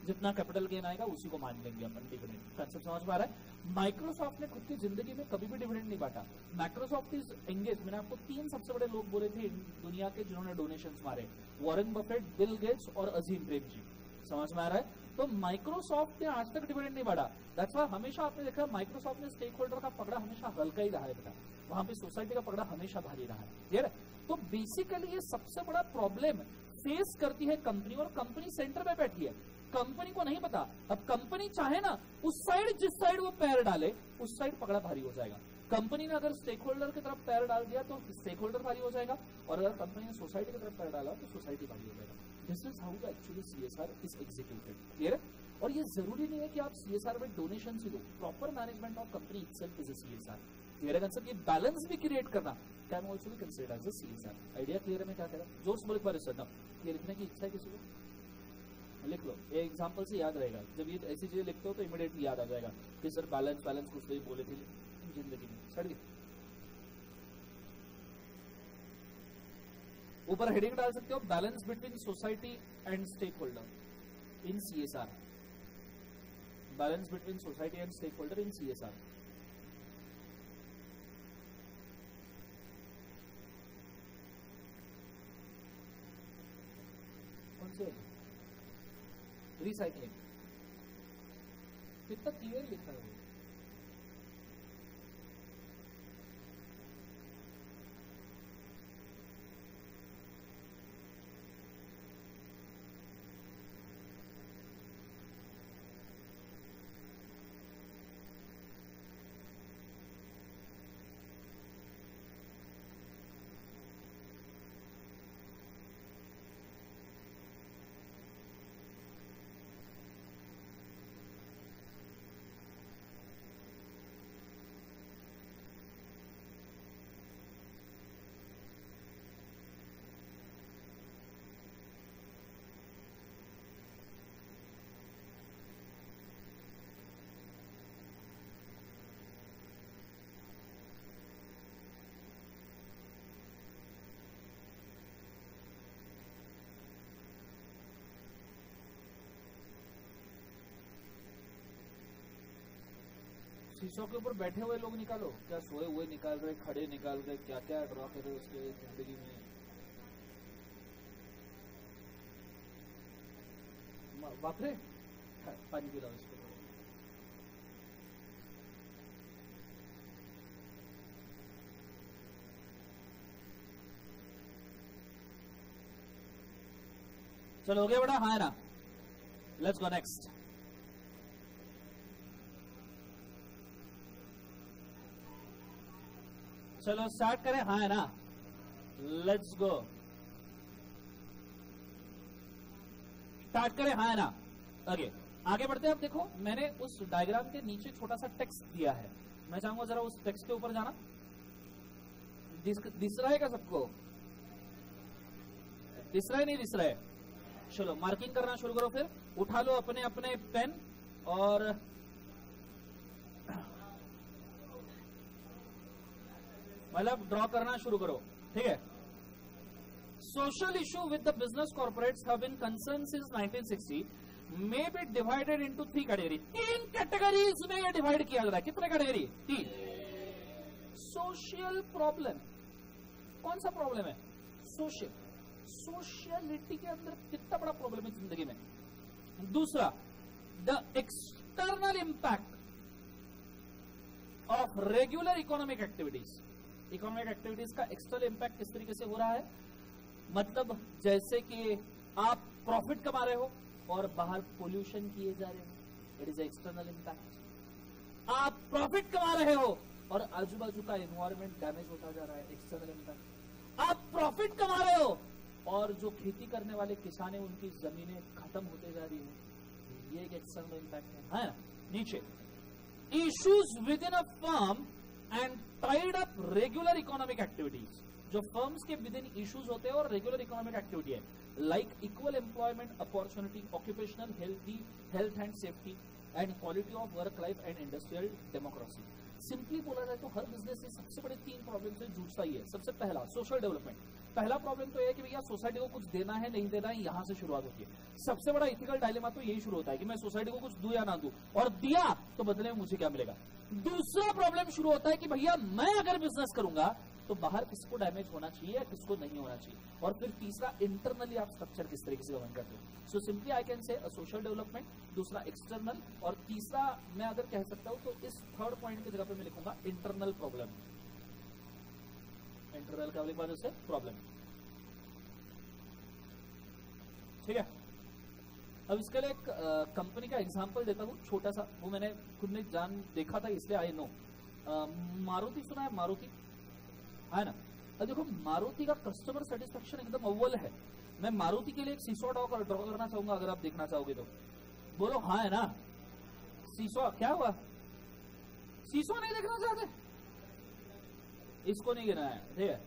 जितना कैपिटल गेन आएगा उसी को मान लेंगे अपन डिविडेंड. कंसेप्ट समझ में आ रहा है? माइक्रोसॉफ्ट ने खुद की जिंदगी में कभी भी डिविडेंड नहीं बांटा. Microsoft is engage. मैंने आपको 3 सबसे बड़े लोग बोले थे दुनिया के जिन्होंने डोनेशन मारे, वॉरेन बफेट, बिल गेट्स और अजीम प्रेमजी. समझ में आ रहा है? तो माइक्रोसॉफ्ट ने आज तक डिविडेंड नहीं बढ़ा. दैट्स व्हाई हमेशा आपने देखा माइक्रोसॉफ्ट ने स्टेक होल्डर का पकड़ा हमेशा हल्का ही रहा है बेटा, वहां पे सोसाइटी का पकड़ा हमेशा भारी रहा है. क्लियर है? तो बेसिकली ये सबसे बड़ा प्रॉब्लम फेस करती है कंपनी, और कंपनी सेंटर पे बैठी है. कंपनी को नहीं पता, अब कंपनी चाहे ना उस साइड जिस साइड वो पैर डाले उस साइड पकड़ा भारी हो जाएगा. कंपनी ने अगर स्टेक होल्डर की तरफ पैर डाल दिया तो स्टेक होल्डर भारी हो जाएगा, और अगर कंपनी ने सोसाइटी की तरफ पैर डाला तो सोसाइटी भारी हो जाएगा. This is how the actually CSR is executed. Clear है? और ये जरूरी नहीं है कि आप CSR में डोनेशन ही दो. Proper management of company itself is a CSR. Clear है कंसेप्ट? ये बैलेंस भी क्रिएट करना can also be considered as a CSR. Idea clear है? मैं क्या कह रहा हूं? जोर से बोले एक बार सुनना. ये लिखने की इच्छा है किसी को? लिख लो. ये एग्जांपल से याद रहेगा. जब ये ऐसी चीजें लिखते हो तो इमीडिएटली याद आ जाएगा कि सर बैलेंस कुछ तो बोले थे जिंदगी में. सड़ गए. ऊपर हेडिंग डाल सकते हो, balance between society and stake holder in CSR. Balance between society and stake holder in CSR. कौन से? रिसाइकलिंग. कितना क्लियर लिखा है? शीशों के ऊपर बैठे हुए लोग निकालो, क्या सोए हुए निकाल रहे, खड़े निकाल रहे, क्या क्या ड्रॉ कर रहे उसके जिंदगी में। बाप रे, पानी पिलाओ इसको। चलो हो गया बेटा, हाँ है ना, लेट्स गो नेक्स्ट। चलो स्टार्ट करें, हाँ है ना, लेट्स गो, स्टार्ट करें, हाँ है ना। ओके, आगे बढ़ते हैं। अब देखो मैंने उस डायग्राम के नीचे छोटा सा टेक्स्ट दिया है, मैं चाहूंगा जरा उस टेक्स्ट के ऊपर जाना। दिस रहा है क्या सबको? दिस रहा है, नहीं दिस रहा है? चलो मार्किंग करना शुरू करो, फिर उठा लो अपने अपने पेन और मतलब ड्रॉ करना शुरू करो, ठीक है। Social issue with the business corporates have been concern since 1960 may be divided into 3 category. 3 categories में ये डिवाइड किया जा रहा है। कितने कैटेगरी? 3। सोशल प्रॉब्लम, कौन सा प्रॉब्लम है? सोशल, सोशलिटी के अंदर कितना बड़ा प्रॉब्लम है जिंदगी में। दूसरा, the external impact of regular economic activities. Economic activities का एक्सटर्नल इंपैक्ट किस तरीके से हो रहा है, मतलब जैसे कि आप प्रॉफिट कमा रहे हो और बाहर पोल्यूशन किए जा रहे हो, इट इज एक्सटर्नल इंपैक्ट। आप प्रॉफिट कमा रहे हो और आजू बाजू का एनवायरमेंट डैमेज होता जा रहा है, एक्सटर्नल इंपैक्ट। आप प्रॉफिट कमा रहे हो और जो खेती करने वाले किसान है उनकी जमीनें खत्म होते जा रही है, ये एक एक्सटर्नल इंपैक्ट है ना। नीचे, issues with in a firm and tied up regular economic activities. जो फर्म्स के विद इन इश्यूज होते हैं और रेगुलर इकोनॉमिक एक्टिविटी है, like equal employment opportunity, occupational health and safety and quality of work life and industrial democracy. Simply बोला जाए तो हर business से सबसे बड़े 3 प्रॉब्लम से जूझता ही है। सबसे पहला सोशल डेवलपमेंट। पहला प्रॉब्लम तो यह है कि भैया सोसाइटी को कुछ देना है नहीं देना है, यहां से शुरुआत होती है। सबसे बड़ा इथिकल डायलेमा तो यही शुरू होता है कि मैं सोसाइटी को कुछ दूं या ना दूं, और दिया तो बदले में मुझे क्या मिलेगा। दूसरा प्रॉब्लम शुरू होता है कि भैया मैं अगर बिजनेस करूंगा तो बाहर किसको डैमेज होना चाहिए या किसको नहीं होना चाहिए। और फिर तीसरा, इंटरनली आप स्ट्रक्चर किस तरीके से गवर्न करते हो। So simply I can say social development, दूसरा एक्सटर्नल, और तीसरा मैं अगर कह सकता हूं तो इस थर्ड पॉइंट की जगह पे मैं लिखूंगा इंटरनल प्रॉब्लम। इंटरनल का बाद से प्रॉब्लम, ठीक है। अब इसके लिए एक कंपनी का एग्जांपल देता हूं छोटा सा, वो मैंने खुद ने जान देखा था इसलिए आई नो। मारुति सुना है? मारुति है ना। अब देखो मारुति का कस्टमर सेटिस्फेक्शन एकदम अव्वल है। मैं मारुति के लिए एक सीसो ड्रॉ करना चाहूंगा, अगर आप देखना चाहोगे तो बोलो हाँ है ना। सीसो क्या हुआ? सीसो नहीं देखना चाहते? इसको नहीं गिना है, ठीक है।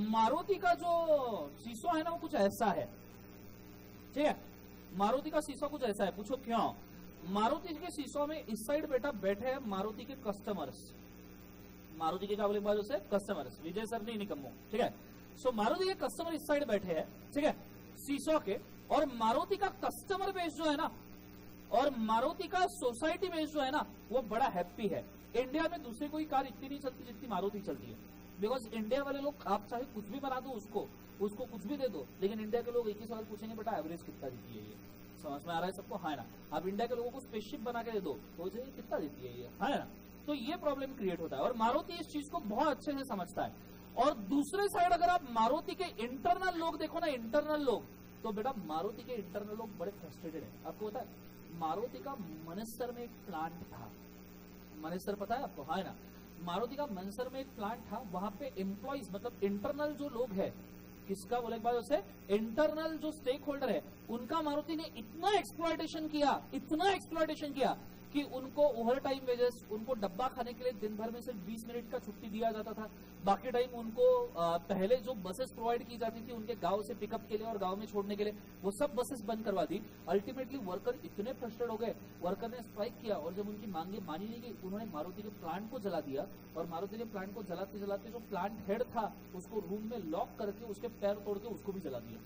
मारुति का जो सीसो है ना वो कुछ ऐसा है, ठीक है। मारुति का सीसो कुछ ऐसा है, पूछो क्यों? मारुति के सीसो में इस साइड बेटा बैठे हैं मारुति के कस्टमर्स। मारुति के काबुल बाजू से कस्टमर्स, विजय सर नहीं निकम्मो, ठीक है। सो मारुति के कस्टमर इस साइड बैठे हैं, ठीक है, सीसो के। और मारुति का कस्टमर बेस जो है ना, और मारुति का सोसाइटी बेस जो है ना, वो बड़ा हैप्पी है। इंडिया में दूसरी कोई कार इतनी नहीं चलती जितनी मारुति चलती है, बिकॉज इंडिया वाले लोग, आप चाहे कुछ भी बना दो उसको कुछ भी दे दो, लेकिन इंडिया के लोग एक ही सवाल पूछेंगे, बेटा एवरेज कितना देती है ये। समझ में आ रहा है सबको? हाँ ना। आप इंडिया के लोगों को स्पेसशिप बना के दे दो तो कितना देती है ये, है ना। तो ये प्रॉब्लम क्रिएट होता है और मारुति इस चीज को बहुत अच्छे से समझता है। और दूसरे साइड अगर आप मारुति के इंटरनल लोग देखो ना, इंटरनल लोग, तो बेटा मारुति के इंटरनल लोग बड़े फ्रस्ट्रेटेड है। आपको पता है मारुति का मनस्तर में एक प्लांट था, मनस्तर पता है आपको? हाँ ना। मारुति का मनस्तर में एक प्लांट था, वहां पे एम्प्लॉइज मतलब इंटरनल जो लोग है, किसका बोले एक बार उसे, इंटरनल जो स्टेक होल्डर है उनका मारुति ने इतना एक्सप्लॉयटेशन किया कि उनको ओवर टाइम वेजेस, उनको डब्बा खाने के लिए दिन भर में सिर्फ 20 मिनट का छुट्टी दिया जाता था। बाकी टाइम उनको पहले जो बसेस प्रोवाइड की जाती थी उनके गांव से पिकअप के लिए और गांव में छोड़ने के लिए, वो सब बसेस बंद करवा दी। अल्टीमेटली वर्कर इतने फ्रस्ट्रेट हो गए, वर्कर ने स्ट्राइक किया और जब उनकी मांगे मानी नहीं गई, उन्होंने मारुति के प्लांट को जला दिया। और मारुति के प्लांट को जलाते जलाते जो प्लांट हेड था उसको रूम में लॉक करके उसके पैर तोड़ के उसको भी जला दिया।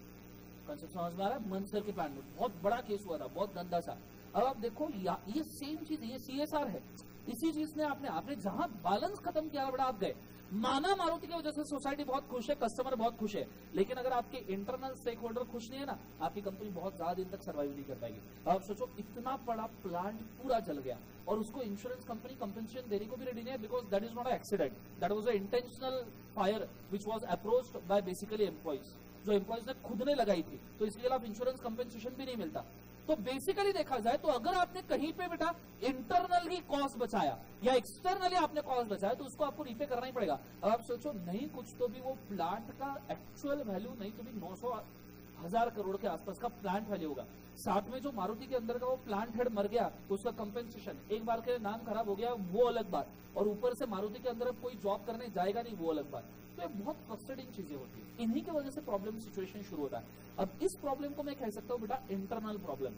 कंसेप्ट समझ में आ रहा है? मनसर के प्लांट में बहुत बड़ा केस हुआ था, बहुत गंदा सा। अब आप देखो ये सेम चीज, ये CSR है, इसी चीज ने आपने जहां बैलेंस खत्म किया बेटा आप गए। माना मारुति की वजह से सोसाइटी बहुत खुश है, कस्टमर बहुत खुश है, लेकिन अगर आपके इंटरनल स्टेक होल्डर खुश नहीं है ना, आपकी कंपनी बहुत ज्यादा दिन तक सर्वाइव नहीं कर पाएगी। आप सोचो इतना बड़ा प्लांट पूरा जल गया और उसको इंश्योरेंस कंपनी कंपनसेशन देने को भी रेडी नहीं है, because that is not accident, that was a intentional fire which was approached bye basically employees, जो एम्प्लॉइज ने खुद ने लगाई थी, तो इसके खिलाफ इंश्योरेंस कंपनसेशन भी नहीं मिलता। तो बेसिकली देखा जाए तो अगर आपने कहीं पे बेटा इंटरनली कॉस्ट बचाया या एक्सटर्नली आपने कॉस्ट बचाया तो उसको आपको रीपे करना ही पड़ेगा। अब आप सोचो नहीं कुछ तो भी वो प्लांट का एक्चुअल वैल्यू नहीं तो भी 900,000 करोड़ के आसपास का प्लांट वैल्यू होगा। साथ में जो मारुति के अंदर का वो प्लांट हेड मर गया उसका कंपेंसेशन, एक बार के नाम खराब हो गया वो अलग बात, और ऊपर से मारुति के अंदर कोई जॉब करने जाएगा नहीं वो अलग बात। तो ये बहुत फ्रस्ट्रेटिंग चीजें होती है, इन्हीं की वजह से प्रॉब्लम सिचुएशन शुरू होता है। अब इस प्रॉब्लम को मैं कह सकता हूँ बेटा इंटरनल प्रॉब्लम।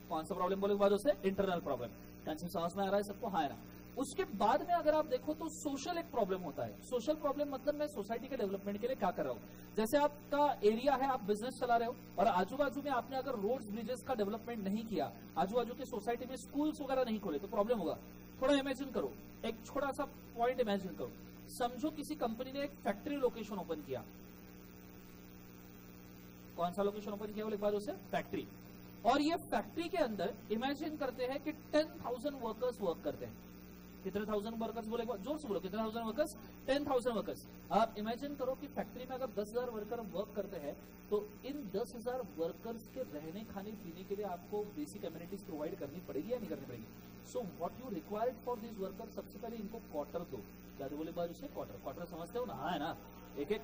कौन सा प्रॉब्लम बोले बाद उससे इंटरनल प्रॉब्लम, कंसेप्ट समझ में आ रहा है सबको, हाँ है ना। उसके बाद में अगर आप देखो तो सोशल एक प्रॉब्लम होता है। सोशल प्रॉब्लम मतलब मैं सोसाइटी के डेवलपमेंट के लिए क्या कर रहा हूँ, जैसे आपका एरिया है, आप बिजनेस चला रहे हो और आजू बाजू में आपने अगर रोड्स ब्रिजेस का डेवलपमेंट नहीं किया, आजू बाजू की सोसाइटी में स्कूल्स वगैरह नहीं खोले तो प्रॉब्लम होगा। थोड़ा इमेजिन करो, एक छोटा सा पॉइंट इमेजिन करो, समझो किसी कंपनी ने एक फैक्ट्री लोकेशन ओपन किया। कौन सा लोकेशन ओपन किया बोले बाद उसे फैक्ट्री, और ये फैक्ट्री के अंदर इमेजिन करते हैं कि 10,000 वर्कर्स वर्क करते हैं। कितने 1000 वर्कर्स बोले, जोर से बोलो कितने 1000 वर्कर्स, 10,000 वर्कर्स। आप इमेजिन करो कि फैक्ट्री में अगर 10,000 वर्कर वर्क करते हैं तो इन 10,000 वर्कर्स के रहने खाने पीने के लिए आपको बेसिक एमिनिटीज प्रोवाइड करनी पड़ेगी या नहीं करनी पड़ेगी। So what you required for this worker, सबसे पहले इनको क्वार्टर दो। क्या बोले बाजू से क्वार्टर, क्वार्टर समझते हो ना, हाँ है ना, एक एक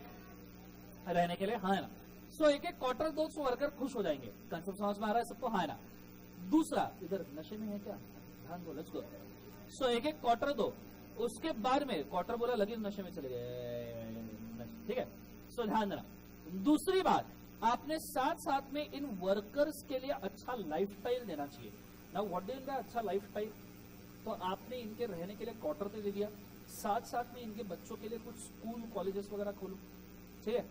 रहने के लिए, हाँ है ना। सो एक एक क्वार्टर दो तो वर्कर खुश हो जाएंगे, कंसेप्ट समझ में आ रहा है सबको, हाँ है ना। दूसरा, इधर नशे में है क्या, ध्यान दो, लेट्स गो। सो एक एक क्वार्टर दो, उसके बाद में क्वार्टर बोला लगे नशे में चले गए, ठीक है। सो ध्यान देना। दूसरी बात, आपने साथ साथ में इन वर्कर्स के लिए अच्छा लाइफस्टाइल देना चाहिए। Now what do you mean अच्छा लाइफस्टाइल, तो आपने इनके रहने के लिए क्वार्टर तो दे दिया, साथ साथ में इनके बच्चों के लिए कुछ स्कूल कॉलेजेस वगैरह खोलो, ठीक है।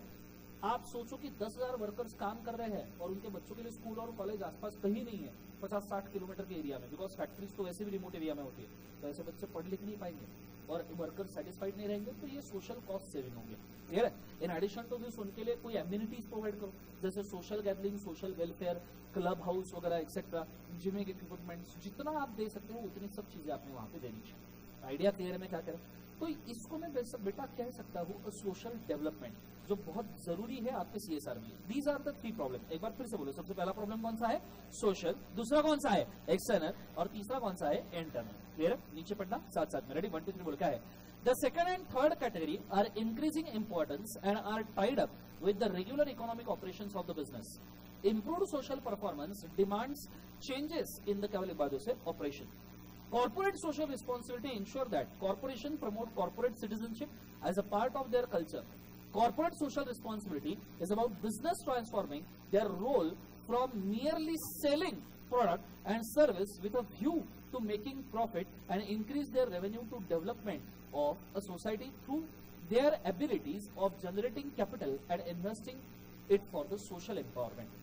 आप सोचो कि 10,000 वर्कर्स काम कर रहे हैं और उनके बच्चों के लिए स्कूल और कॉलेज आसपास कहीं नहीं है 50-60 किलोमीटर के एरिया में, बिकॉज फैक्ट्रीज तो वैसे भी रिमोट एरिया में होती है, तो ऐसे बच्चे पढ़ लिख नहीं पाएंगे और वर्कर सेटिस्फाइड नहीं रहेंगे, तो ये सोशल कॉस्ट सेविंग होंगे, क्लियर है। इन एडिशन टू दिस उनके लिए कोई एम्यूनिटीज प्रोवाइड करो, जैसे social gathering, social welfare, club house वगैरह एक्सेट्रा, जिमिंग इक्विपमेंट्स, जितना आप दे सकते हो उतनी सब चीजें आपने वहां पे देनी चाहिए। आइडिया क्लियर है मैं क्या करें, तो इसको मैं बेटा कह सकता हूँ सोशल डेवलपमेंट, जो बहुत जरूरी है आपके सीएसआर में। These are the 3 problem. एक बार फिर से बोलो, सबसे पहला प्रॉब्लम कौन सा है, सोशल, दूसरा कौन सा है, एक्सटर्नल, और तीसरा कौन सा है, इंटरनल। क्लियर, नीचे पढ़ना साथ साथ में, रेडी, 1 2 3 बोल क्या है। The second and third category are increasing importance and are tied up with the regular economic operations of the business. Improved social performance demands changes in the क्या बोले बाजू से operation. Corporate social responsibility ensure that corporation promote corporate citizenship as a part of their culture. Corporate social responsibility is about business transforming their role from merely selling product and service with a view to making profit and increase their revenue to development of a society through their abilities of generating capital and investing it for the social empowerment.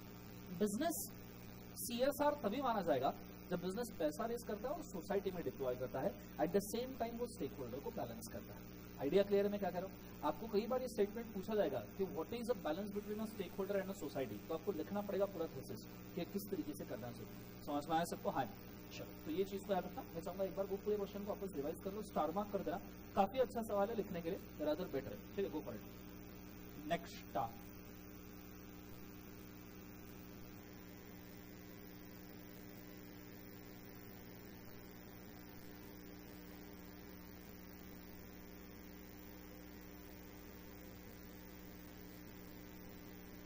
Business CSR तभी माना जाएगा जब business पैसा race करता है और society में deploy करता है, एट द सेम टाइम वो स्टेक होल्डर को बैलेंस करता है। आइडिया क्लियर है मैं क्या कर रहा हूँ। आपको कई बार ये स्टेटमेंट पूछा जाएगा कि what is a balance between a stakeholder and a society, तो आपको लिखना पड़ेगा पूरा थीसिस कि किस तरीके से करना चाहिए। समझ में आया सबको, हाँ चलो, तो ये चीज को याद रखना। मैं चाहूंगा एक बार वो पूरे क्वेश्चन को वापस रिवाइज कर लो, स्टार मार्क कर देना, काफी अच्छा सवाल है लिखने के लिए, रादर बेटर है, ठीक है, गो for it. Next star,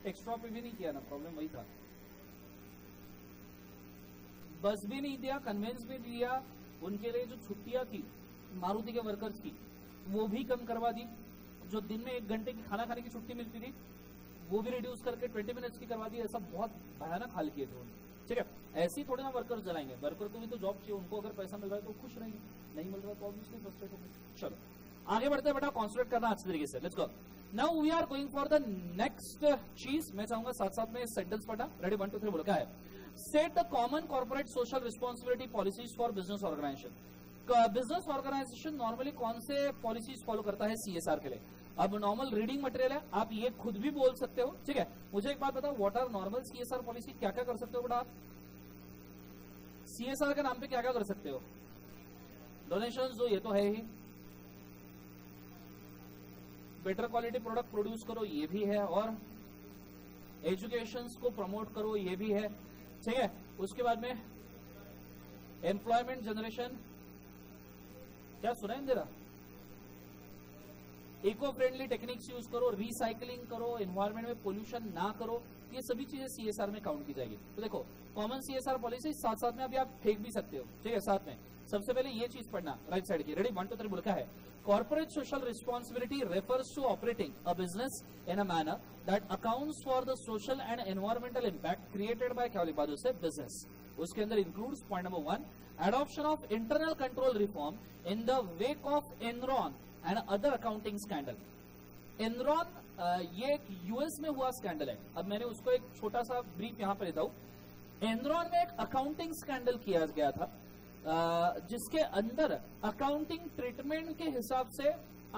extra पे भी नहीं किया ना, प्रॉब्लम वही था। बस भी नहीं दिया, कन्वेंस भी दिया, उनके लिए जो छुट्टियां थी मारुति के वर्कर्स की वो भी कम करवा दी, जो दिन में 1 घंटे की खाना खाने की छुट्टी मिलती थी वो भी रिड्यूस करके 20 मिनट्स की करवा दी। ऐसा बहुत भयानक हाल किए थे उन्होंने, ठीक है। ऐसे ही थोड़े ना वर्कर्स जलाएंगे, वर्कर को भी तो जॉब चाहिए, उनको अगर पैसा मिल रहा है तो खुश रहेंगे, नहीं मिल रहा है तो ऑब्वियसली फ्रस्ट्रेट होंगे। चलो आगे बढ़ते हैं बेटा, कॉन्सेंट्रेट करना अच्छे तरीके से, let's go. Now we are going for the next चीज। मैं चाहूंगा साथ साथ में सेंटेंस पढ़ना, रेडी, 1 2 3 बोलो क्या है। Set the common corporate social responsibility policies for business organisation. Business organisation normally कौन से पॉलिसीज फॉलो करता है सीएसआर के लिए? अब नॉर्मल रीडिंग मटेरियल है, आप ये खुद भी बोल सकते हो, ठीक है। मुझे एक बात बताओ, what are normal CSR policy? क्या क्या कर सकते हो बेटा आप सीएसआर के नाम पे? क्या क्या कर सकते हो? डोनेशंस दो, ये तो है ही। बेटर क्वालिटी प्रोडक्ट प्रोड्यूस करो, ये भी है। और एजुकेशन को प्रमोट करो, ये भी है, ठीक है। उसके बाद में एम्प्लॉयमेंट जनरेशन, क्या सुना है जरा? इको फ्रेंडली टेक्निक्स यूज करो, रिसाइकलिंग करो, एनवायरमेंट में पोल्यूशन ना करो, ये सभी चीजें सीएसआर में काउंट की जाएगी। तो देखो, कॉमन सीएसआर पॉलिसी साथ साथ में अभी आप फेंक भी सकते हो, ठीक है, साथ में। सबसे पहले ये चीज पढ़ना राइट साइड की, रेडी? 1 2 3 बोल है, corporate social responsibility refers to operating a business in a manner that accounts for the social and environmental impact created by क्या लिखा से बिजनेस। उसके अंदर includes point number 1, adoption of internal control reform in the wake of Enron and other accounting scandal। Enron ये एक US में हुआ scandal है। अब मैंने उसको एक छोटा सा ब्रीफ यहां पर देता हूं। एनरॉन में एक अकाउंटिंग स्कैंडल किया गया था, जिसके अंदर अकाउंटिंग ट्रीटमेंट के हिसाब से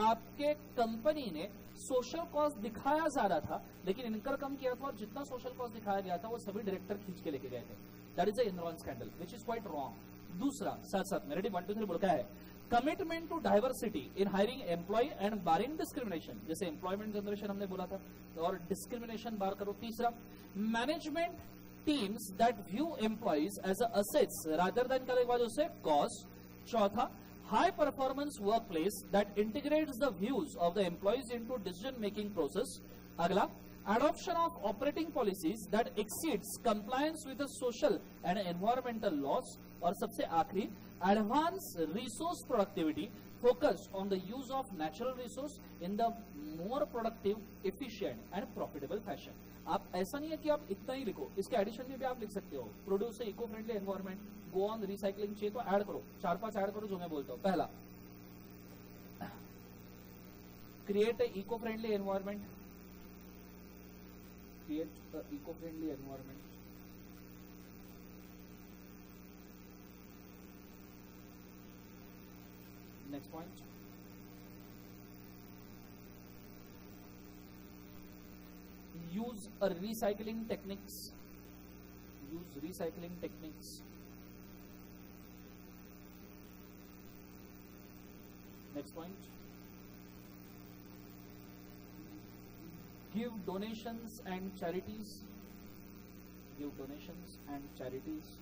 आपके कंपनी ने सोशल कॉस्ट दिखाया जा रहा था, लेकिन इनकर कम किया था, और जितना सोशल कॉस्ट दिखाया गया था वो सभी डायरेक्टर खींच के लेके गए थे। That is the Enron scandal, which is quite wrong. दूसरा, साथ साथ में रेडी 1 2 3 बोल है, commitment to diversity in hiring employee and barring discrimination. जैसे एम्प्लॉयमेंट जनरेशन हमने बोला था, और डिस्क्रिमिनेशन बार करो। तीसरा, management teams that view employees as assets rather than क्या कॉस्ट। चौथा, high performance workplace that integrates the views of the employees into decision making process। अगला, adoption of operating policies that exceeds compliance with the social and environmental laws। और सबसे आखिरी, advance resource productivity focused on the use of natural resource in the more productive, efficient and profitable fashion। आप ऐसा नहीं है कि आप इतना ही लिखो, इसके एडिशन में भी आप लिख सकते हो, produce eco friendly environment, go on recycling, चाहिए तो ऐड करो, 4-5 ऐड करो जो मैं बोलता हूं। पहला, create eco friendly environment, create eco friendly environment. Next point, use a recycling techniques, use recycling techniques। next point, give donations and charities, give donations and charities,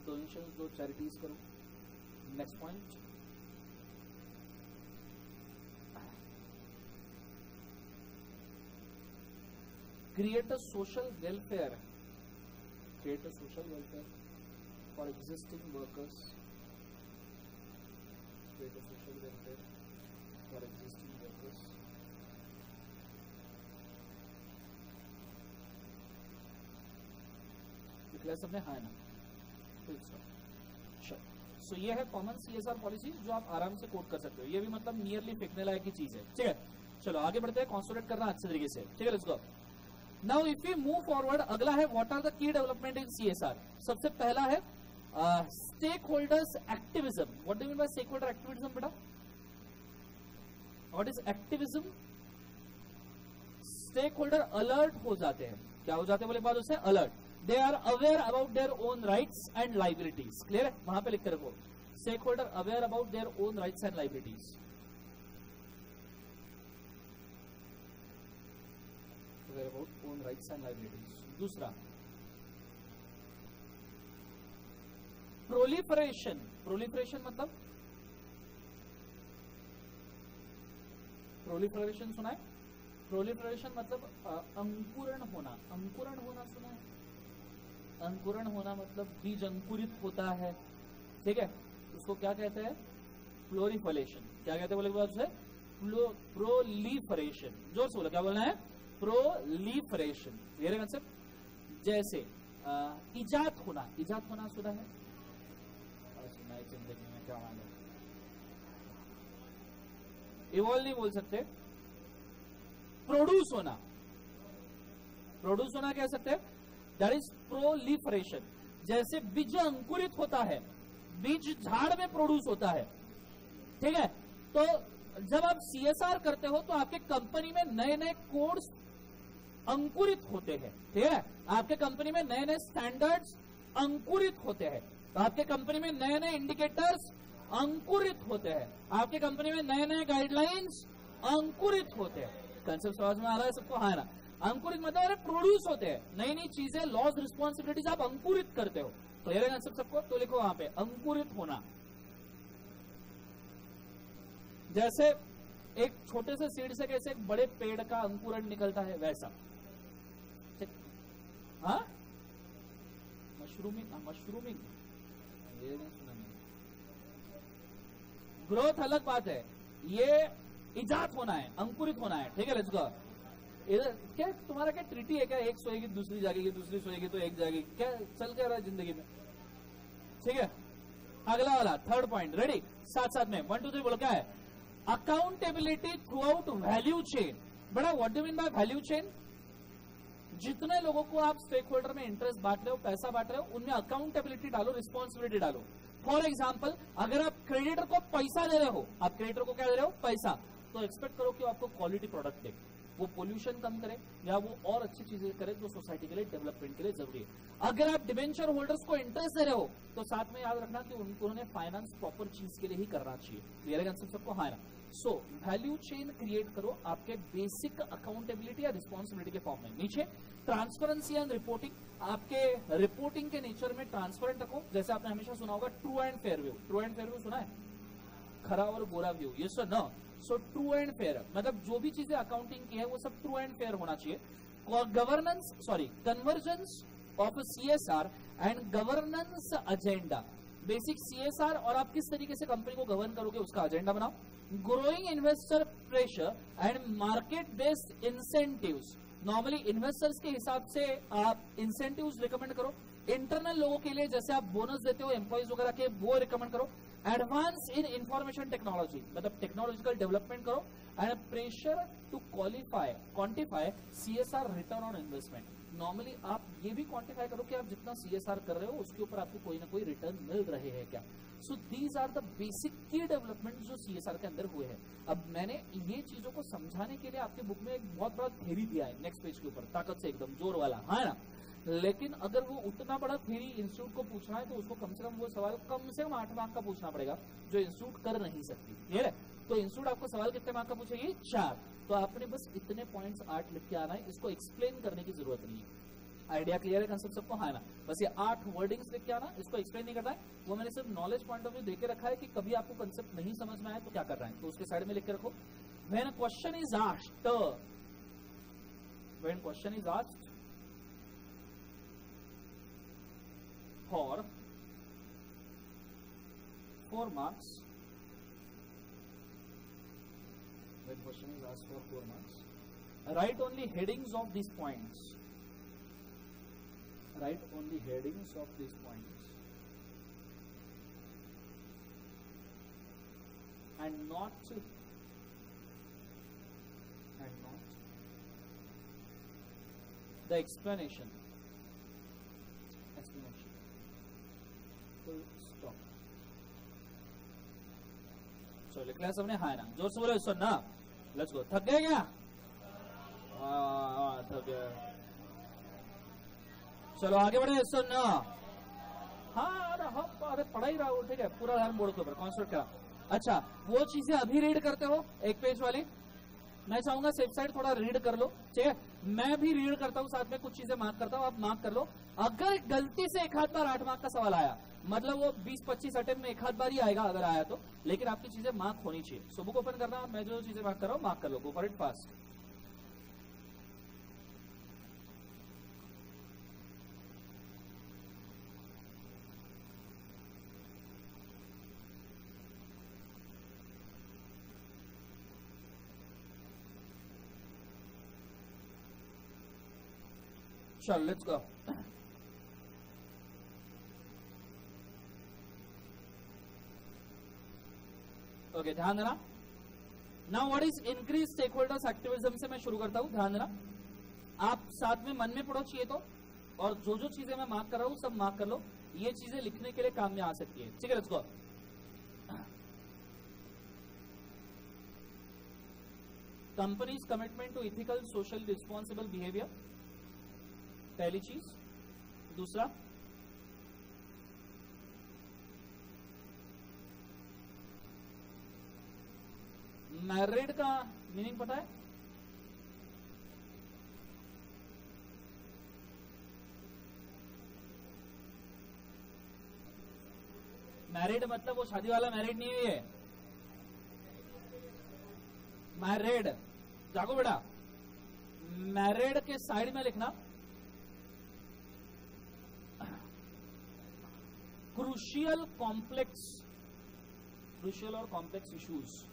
donations दो, charities करो। next point, create a social welfare, create a social welfare for existing workers, create a social welfare for existing workers। Class सबने हाँ ना, सो ये है common CSR policy जो आप आराम से कोट कर सकते हो। ये भी मतलब नियरली फेंकने लायक की चीज है, ठीक है। चलो आगे बढ़ते हैं, कॉन्सोलेट करना अच्छे तरीके से, ठीक है। Let's go. Now if you move forward, अगला है what are the key development in CSR. सबसे पहला है stakeholders activism. What do you mean by stakeholder activism बेटा? What is activism? Stakeholder alert हो जाते हैं, क्या हो जाते हैं बोले बाद उसे alert. They are aware about their own rights and liabilities. Clear है? वहां पे लिख के रखो, stake holder aware about their own rights and liabilities. About own rights and liabilities. दूसरा, प्रोलिफरेशन। प्रोलिफरेशन मतलब, प्रोलिफरेशन सुना है? प्रोलिफरेशन मतलब अंकुरण होना। अंकुरण होना सुना है? अंकुरण होना मतलब बीज अंकुरित होता है, ठीक है। उसको क्या कहते हैं? प्लोरिफरेशन। क्या कहते हैं बोले बाद से? प्रोलिफरेशन। जोर से बोला, क्या बोलना है? प्रोलिफरेशन। Clear concept? जैसे इजाद होना। इजाद होना सुना है? सुना है जिंदगी में, क्या मालूम। इवॉल्व नहीं बोल सकते। प्रोड्यूस होना। प्रोड्यूस होना कह सकते हैं, दैट इज प्रोलिफरेशन। जैसे बीज अंकुरित होता है, बीज झाड़ में प्रोड्यूस होता है, ठीक है। तो जब आप CSR करते हो तो आपके कंपनी में नए नए कोड्स अंकुरित होते हैं, ठीक है। आपके कंपनी में नए नए स्टैंडर्ड्स अंकुरित होते हैं, तो आपके कंपनी में नए नए इंडिकेटर्स अंकुरित होते हैं, आपके कंपनी में नए नए गाइडलाइंस अंकुरित होते हैं। कंसेप्ट समझ में आ रहा है सबको? हाँ ना। अंकुरित मतलब प्रोड्यूस होते हैं, नई नई चीजें, लॉज, रिस्पॉन्सिबिलिटीज आप अंकुरित करते हो। तो ये कंसेप्ट सबको, तो लिखो वहां पे अंकुरित होना। जैसे एक छोटे से सीड से कैसे एक बड़े पेड़ का अंकुरण निकलता है, वैसा। हाँ, मशरूमिंग ये नहीं सुना मैंने। ग्रोथ अलग बात है, ये इजाद होना है, अंकुरित होना है, ठीक है। लेट्स गो। क्या तुम्हारा क्या ट्रिटी है क्या? एक सोएगी दूसरी जागेगी, दूसरी सोएगी तो एक जागेगी, क्या चल क्या रहा है जिंदगी में? ठीक है, अगला वाला थर्ड पॉइंट, रेडी? साथ साथ में 1 2 3 बोलो। क्या है? Accountability throughout value chain. बड़ा what do mean by value chain? जितने लोगों को आप स्टेक होल्डर में इंटरेस्ट बांट रहे हो, पैसा बांट रहे हो, उनमें अकाउंटेबिलिटी डालो, रिस्पॉन्सिबिलिटी डालो। फॉर एग्जाम्पल, अगर आप क्रेडिटर को पैसा दे रहे हो, आप क्रेडिटर को क्या दे रहे हो? पैसा, तो एक्सपेक्ट करो कि आपको क्वालिटी प्रोडक्ट दे, वो पोल्यूशन कम करे या वो और अच्छी चीजें करे जो सोसाइटी के लिए, डेवलपमेंट के लिए जरूरी है। अगर आप डिबेंचर होल्डर्स को इंटरेस्ट दे रहे हो तो साथ में याद रखना कि उन्होंने फाइनेंस प्रॉपर चीज के लिए ही करना चाहिए। क्लियर है सबको? हाँ ना। सो वैल्यू चेन क्रिएट करो आपके बेसिक अकाउंटेबिलिटी या रिस्पॉन्सिबिलिटी के फॉर्म में। नीचे ट्रांसपेरेंसी एंड रिपोर्टिंग, आपके रिपोर्टिंग के नेचर में ट्रांसपेरेंट रखो। जैसे आपने हमेशा सुना होगा true and fair view. True and fair view सुना है? खरा और गोरा व्यू, ये सर ना। सो ट्रू एंड फेयर मतलब जो भी चीजें अकाउंटिंग की है वो सब ट्रू एंड फेयर होना चाहिए। Governance, sorry, convergence of CSR and governance agenda. Basic CSR और आप किस तरीके से कंपनी को गवर्न करोगे उसका एजेंडा बनाओ। Growing investor pressure and market based incentives. Normally investors के हिसाब से आप इंसेंटिव्स रिकमेंड करो। इंटरनल लोगों के लिए जैसे आप बोनस देते हो एम्प्लॉइज वगैरह के, वो रिकमेंड करो। एडवांस इन इंफॉर्मेशन टेक्नोलॉजी मतलब टेक्नोलॉजिकल डेवलपमेंट करो। And pressure to quantify CSR return on investment. Normally आप ये भी क्वांटिफाई करो कि आप जितना CSR कर रहे हो उसके ऊपर आपको कोई ना कोई रिटर्न मिल रहे हैं क्या। So these are the basic key development जो CSR के अंदर हुए हैं। अब मैंने ये चीजों को समझाने के लिए आपके बुक में एक बहुत बड़ा थ्योरी दिया है, नेक्स्ट पेज के ऊपर, ताकत से एकदम जोर वाला, है ना। लेकिन अगर वो उतना बड़ा थ्योरी इंस्टीट्यूट को पूछना है तो उसको कम से कम वो सवाल कम से कम 8 मार्क का पूछना पड़ेगा, जो इंस्टीट्यूट कर नहीं सकती। क्लियर है? तो इंस्टीट्यूट आपको सवाल कितने मार्क का पूछेगी? 4। तो आपने बस इतने पॉइंट्स 8 लिख के आना है, इसको एक्सप्लेन करने की जरूरत नहीं है। आइडिया क्लियर है कंसेप्ट सबको? हाँ ना। बस ये 8 वर्डिंग्स लिख के आना, इसको एक्सप्लेन नहीं करना है। वो मैंने सिर्फ नॉलेज पॉइंट ऑफ व्यू देके रखा है कि कभी आपको कंसेप्ट नहीं समझ में आए तो क्या कर रहा है, तो उसके साइड में लिख के रखो। When question is asked, when question is asked for 4 marks, when question is asked for 4 marks, write only headings of these points. Write only headings of these points and not the explanation. Stop. So लिख लिया सबने? हाँ ना। जोर से बोलो सुन ना। Let's go. थक गए क्या? थक गए। चलो आगे बढ़े। सुन ना। हाँ अरे पढ़ा ही रहा हूँ, ठीक है, पूरा ध्यान बोर्ड के ऊपर कॉन्सेंट्रेट करा। अच्छा, वो चीजें अभी रीड करते हो एक पेज वाली, मैं चाहूंगा सेफ साइड थोड़ा रीड कर लो, ठीक है। मैं भी रीड करता हूँ, साथ में कुछ चीजें मार्क करता हूँ, आप मार्क कर लो। अगर गलती से एक आध बार 8 मार्क का सवाल आया, मतलब वो 20-25 अटेम्प्ट में एक आध बार ही आएगा अगर आया तो, लेकिन आपकी चीजें मार्क होनी चाहिए। सो बुक ओपन करना, मैं जो चीजें मार्क कर रहा हूँ मार्क कर लो। Go for it fast. चल लेट्स गो। ओके, ध्यान देना। Now what is increase stakeholders activism से मैं शुरू करता हूं, ध्यान देना। आप साथ में मन में पढ़ो चाहिए तो। और जो जो चीजें मैं मार्क कर रहा हूं सब मार्क कर लो, ये चीजें लिखने के लिए काम में आ सकती है। ठीक है, let's go. Companies commitment to ethical social responsible behaviour, पहली चीज। दूसरा, मैरिड का मीनिंग पता है? मैरिड मतलब वो शादी वाला मैरिड नहीं हुई है। मैरिड, जागो बेटा, मैरिड के साइड में लिखना क्रूशियल कॉम्प्लेक्स, क्रूशियल और कॉम्प्लेक्स इश्यूज,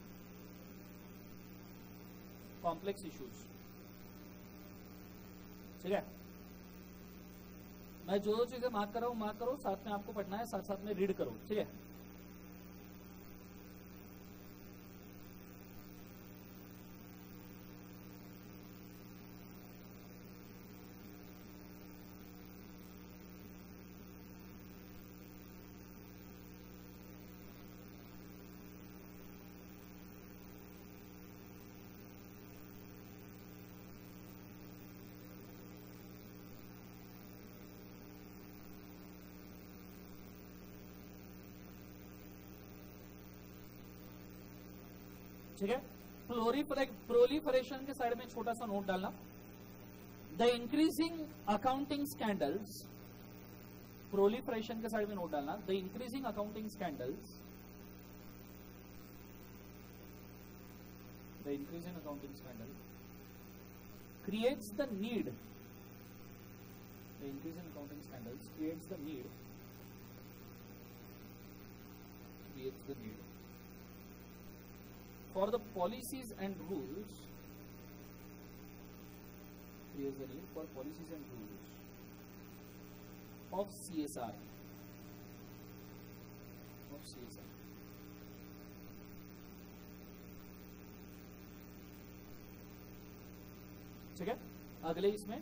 कॉम्प्लेक्स इश्यूज। ठीक है, मैं जो जो चीजें मार्क कर रहा हूं मार्क करो, साथ में आपको पढ़ना है, साथ साथ में रीड करो। ठीक है, ठीक है। प्रोलिफरेशन के साइड में छोटा सा नोट डालना, the increasing accounting scandals, proliferation के साइड में नोट डालना, the increasing accounting scandals, the increasing accounting scandal creates the need, the increase in accounting scandals creates the need for the policies and rules, creates the need for policies and rules of CSR, ठीक है। अगले इसमें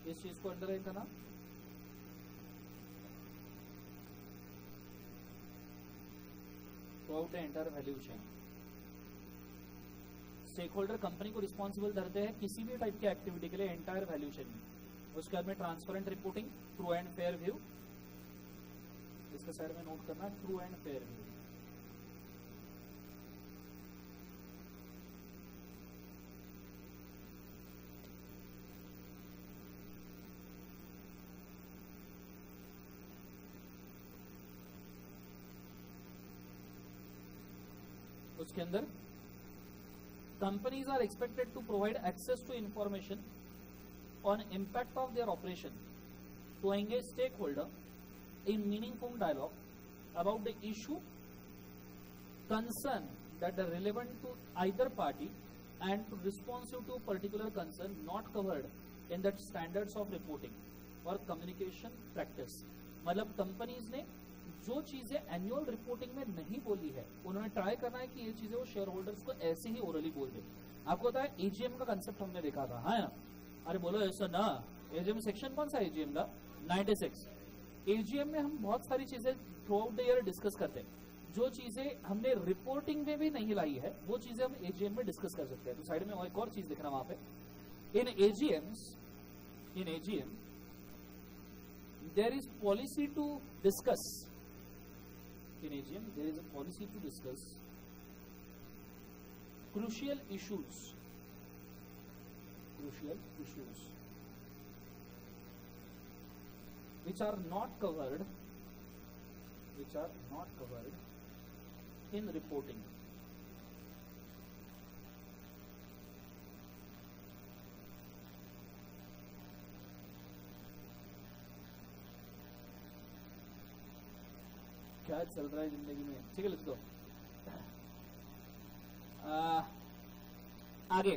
इस चीज को underline करना, throughout the entire value chain stake holder company को responsible धरते हैं किसी भी टाइप की एक्टिविटी के लिए एंटायर वैल्यू चेन में। उसके बाद में transparent reporting, true and fair view, इसके साइड में नोट करना ट्रू एंड फेयर व्यू। उसके अंदर companies are expected to provide access to information on impact of their operation to engage stake holder in meaningful dialogue about the issue concern that are relevant to either party and to responsive to particular concern not covered in that standards of reporting और communication practice. मतलब companies ने जो चीजें annual reporting में नहीं बोली है, उन्होंने ट्राई करना है कि ये चीजें वो शेयर होल्डर्स को ऐसे ही ओरली बोल दे। आपको पता है एजीएम का कंसेप्ट हमने देखा था, है ना? अरे बोलो ऐसा ना, एजीएम सेक्शन कौन सा एजीएम का? 96। एजीएम में हम बहुत सारी चीजें through out the year discuss करते हैं। जो चीजें हमने रिपोर्टिंग में भी नहीं लाई है वो चीजें हम एजीएम में डिस्कस कर सकते हैं। तो साइड में एक और चीज दिखना वहां पे, in AGM there is policy to discuss, in AGM there is a policy to discuss crucial issues which are not covered in reporting। क्या चल रहा है जिंदगी में? ठीक है, लेट्स गो। आगे,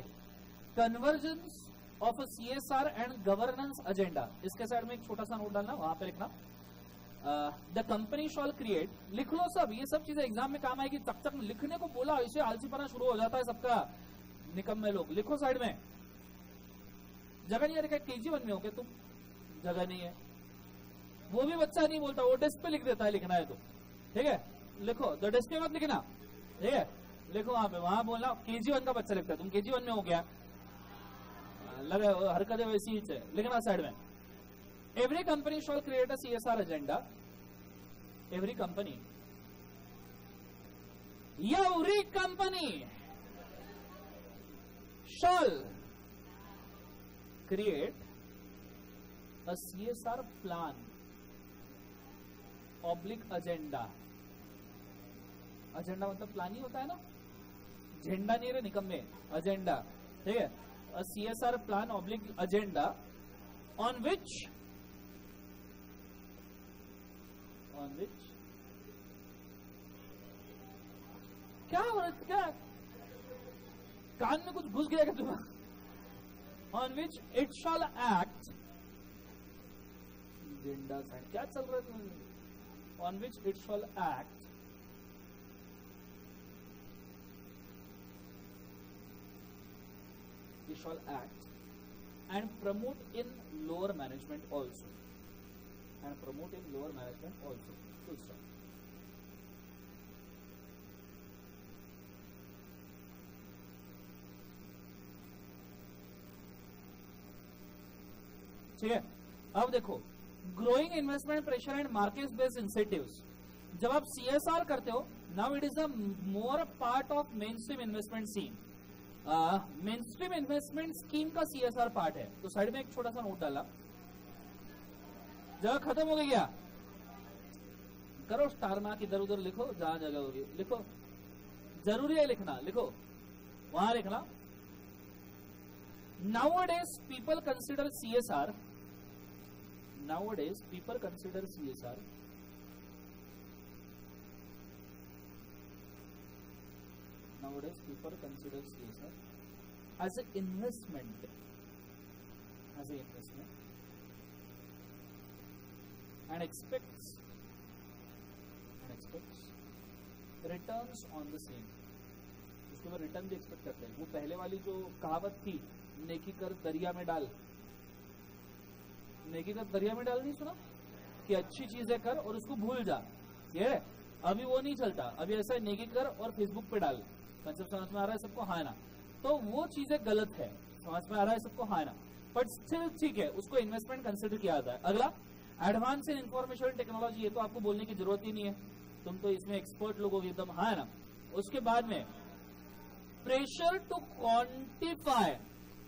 convergence of a CSR and governance agenda, इसके साइड में एक छोटा सा नोट डालना, वहां पे लिखना द कंपनी शॉल क्रिएट, लिख लो सब, ये सब चीजें एग्जाम में काम आएगी। तब तक लिखने को बोला, इसे आलसीपना शुरू हो जाता है सबका, निकम्मे लोग। लिखो साइड में, जगह नहीं है, KG1 में हो क्या तुम? जगह नहीं है, वो भी बच्चा नहीं बोलता, वो डेस्क पे लिख देता है, लिखना है तो ठीक है लिखो, तो डेस्क पे मत लिखना, ठीक है लिखो वहां पे, वहां बोलना KG1 का बच्चा लिखता है, तुम KG1 में हो गया, लगे हरकतें वैसी ही है, लिखना साइड में। Every company shawl create a CSR agenda, every company shall create a CSR plan oblique agenda, agenda मतलब प्लान ही होता है ना, झंडा नहीं रे निकम्मे, एजेंडा, ठीक है, a CSR plan oblique agenda on which क्या हो रहा है, क्या कान में कुछ घुस गया क्या तुम्हारा? On which it shall act, झंडा साइन क्या चल रहा है तुम्हें? On which it shall act and promote in lower management also, full stop. ठीक है, अब देखो growing investment pressure and market based incentives, जब आप CSR करते हो, now it is a more part of main stream investment scene, main stream investment scheme का CSR part है। तो साइड में एक छोटा सा नोट डाला, जगह खत्म हो गई क्या? करो स्टार मार्क, इधर उधर लिखो, जहां जगह होगी लिखो, जरूरी है लिखना, लिखो वहां लिखना। Nowadays people consider CSR as an investment, and expects returns on the same, उसके बाद रिटर्न भी एक्सपेक्ट करते हैं। वो पहले वाली जो कहावत थी, नेकी कर दरिया में डाल, नेकी कर दरिया में डाल, नहीं सुना कि अच्छी चीजें कर और उसको भूल जा, ये अभी वो नहीं चलता, अभी ऐसा नेकी कर और फेसबुक पे डाल, कंसेप्ट समझ में आ रहा है सबको? हाँ ना, तो वो चीजें गलत है, समझ में आ रहा है सबको? हाँ ना, बट स्टिल ठीक है, उसको इन्वेस्टमेंट कंसिडर किया जाता है। अगला एडवांस इन इंफॉर्मेशन टेक्नोलॉजी, ये तो आपको बोलने की जरूरत ही नहीं है, तुम तो इसमें एक्सपर्ट लोग होगे एकदम, हाँ ना। उसके बाद में pressure to quantify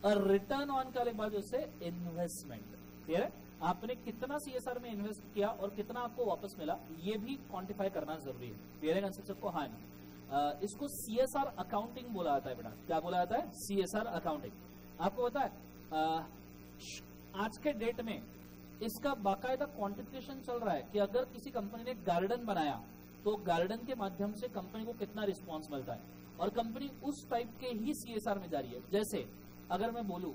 return on का बाद उससे इन्वेस्टमेंट, ठीक है, आपने कितना CSR में इन्वेस्ट किया और कितना आपको वापस मिला, ये भी क्वांटिफाई करना जरूरी है। क्लियर है कंसेप्ट सबको? हाँ ना। इसको CSR अकाउंटिंग बोला जाता है बेटा, क्या बोला जाता है? CSR accounting. आपको पता है आज के डेट में इसका बाकायदा क्वांटिफिकेशन चल रहा है कि अगर किसी कंपनी ने गार्डन बनाया तो गार्डन के माध्यम से कंपनी को कितना रिस्पॉन्स मिलता है, और कंपनी उस टाइप के ही CSR में जा रही है। जैसे अगर मैं बोलूं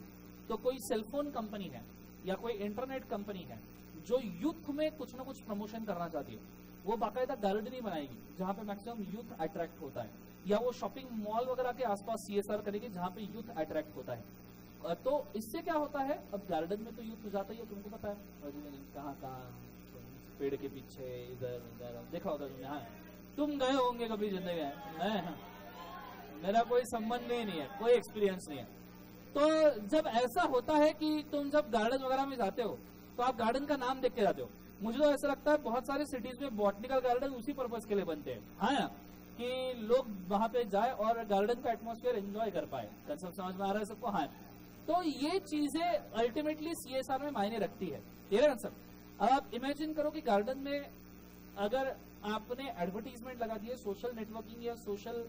तो कोई सेलफोन कंपनी है या कोई इंटरनेट कंपनी है जो यूथ में कुछ ना कुछ प्रमोशन करना चाहती है, वो बाकायदा गार्डन ही बनाएगी जहां पे मैक्सिमम यूथ अट्रैक्ट होता है, या वो शॉपिंग मॉल वगैरह के आसपास CSR करेगी जहां पे यूथ अट्रैक्ट होता है। तो इससे क्या होता है, अब गार्डन में तो यूथ जाता ही है, तुमको पता है कहाँ कहाँ, पेड़ के पीछे, इधर उधर देखा होता तुमने, हाँ तुम गए होंगे कभी जिंदगी में, मेरा कोई संबंध ही नहीं है, कोई एक्सपीरियंस नहीं है। तो जब ऐसा होता है कि तुम जब गार्डन वगैरह में जाते हो तो आप गार्डन का नाम देख के जाते हो। मुझे तो ऐसा लगता है बहुत सारे सिटीज में बॉटनिकल गार्डन उसी पर्पज के लिए बनते हैं, हाँ कि लोग वहां पे जाए और गार्डन का एटमॉस्फेयर एंजॉय कर पाए। कंसेप्ट समझ में आ रहा है सबको? हाँ। तो ये चीजें अल्टीमेटली CSR में मायने रखती है, ये कंसेप्ट। अब आप इमेजिन करो कि गार्डन में अगर आपने एडवर्टीजमेंट लगा दिए सोशल नेटवर्किंग या सोशल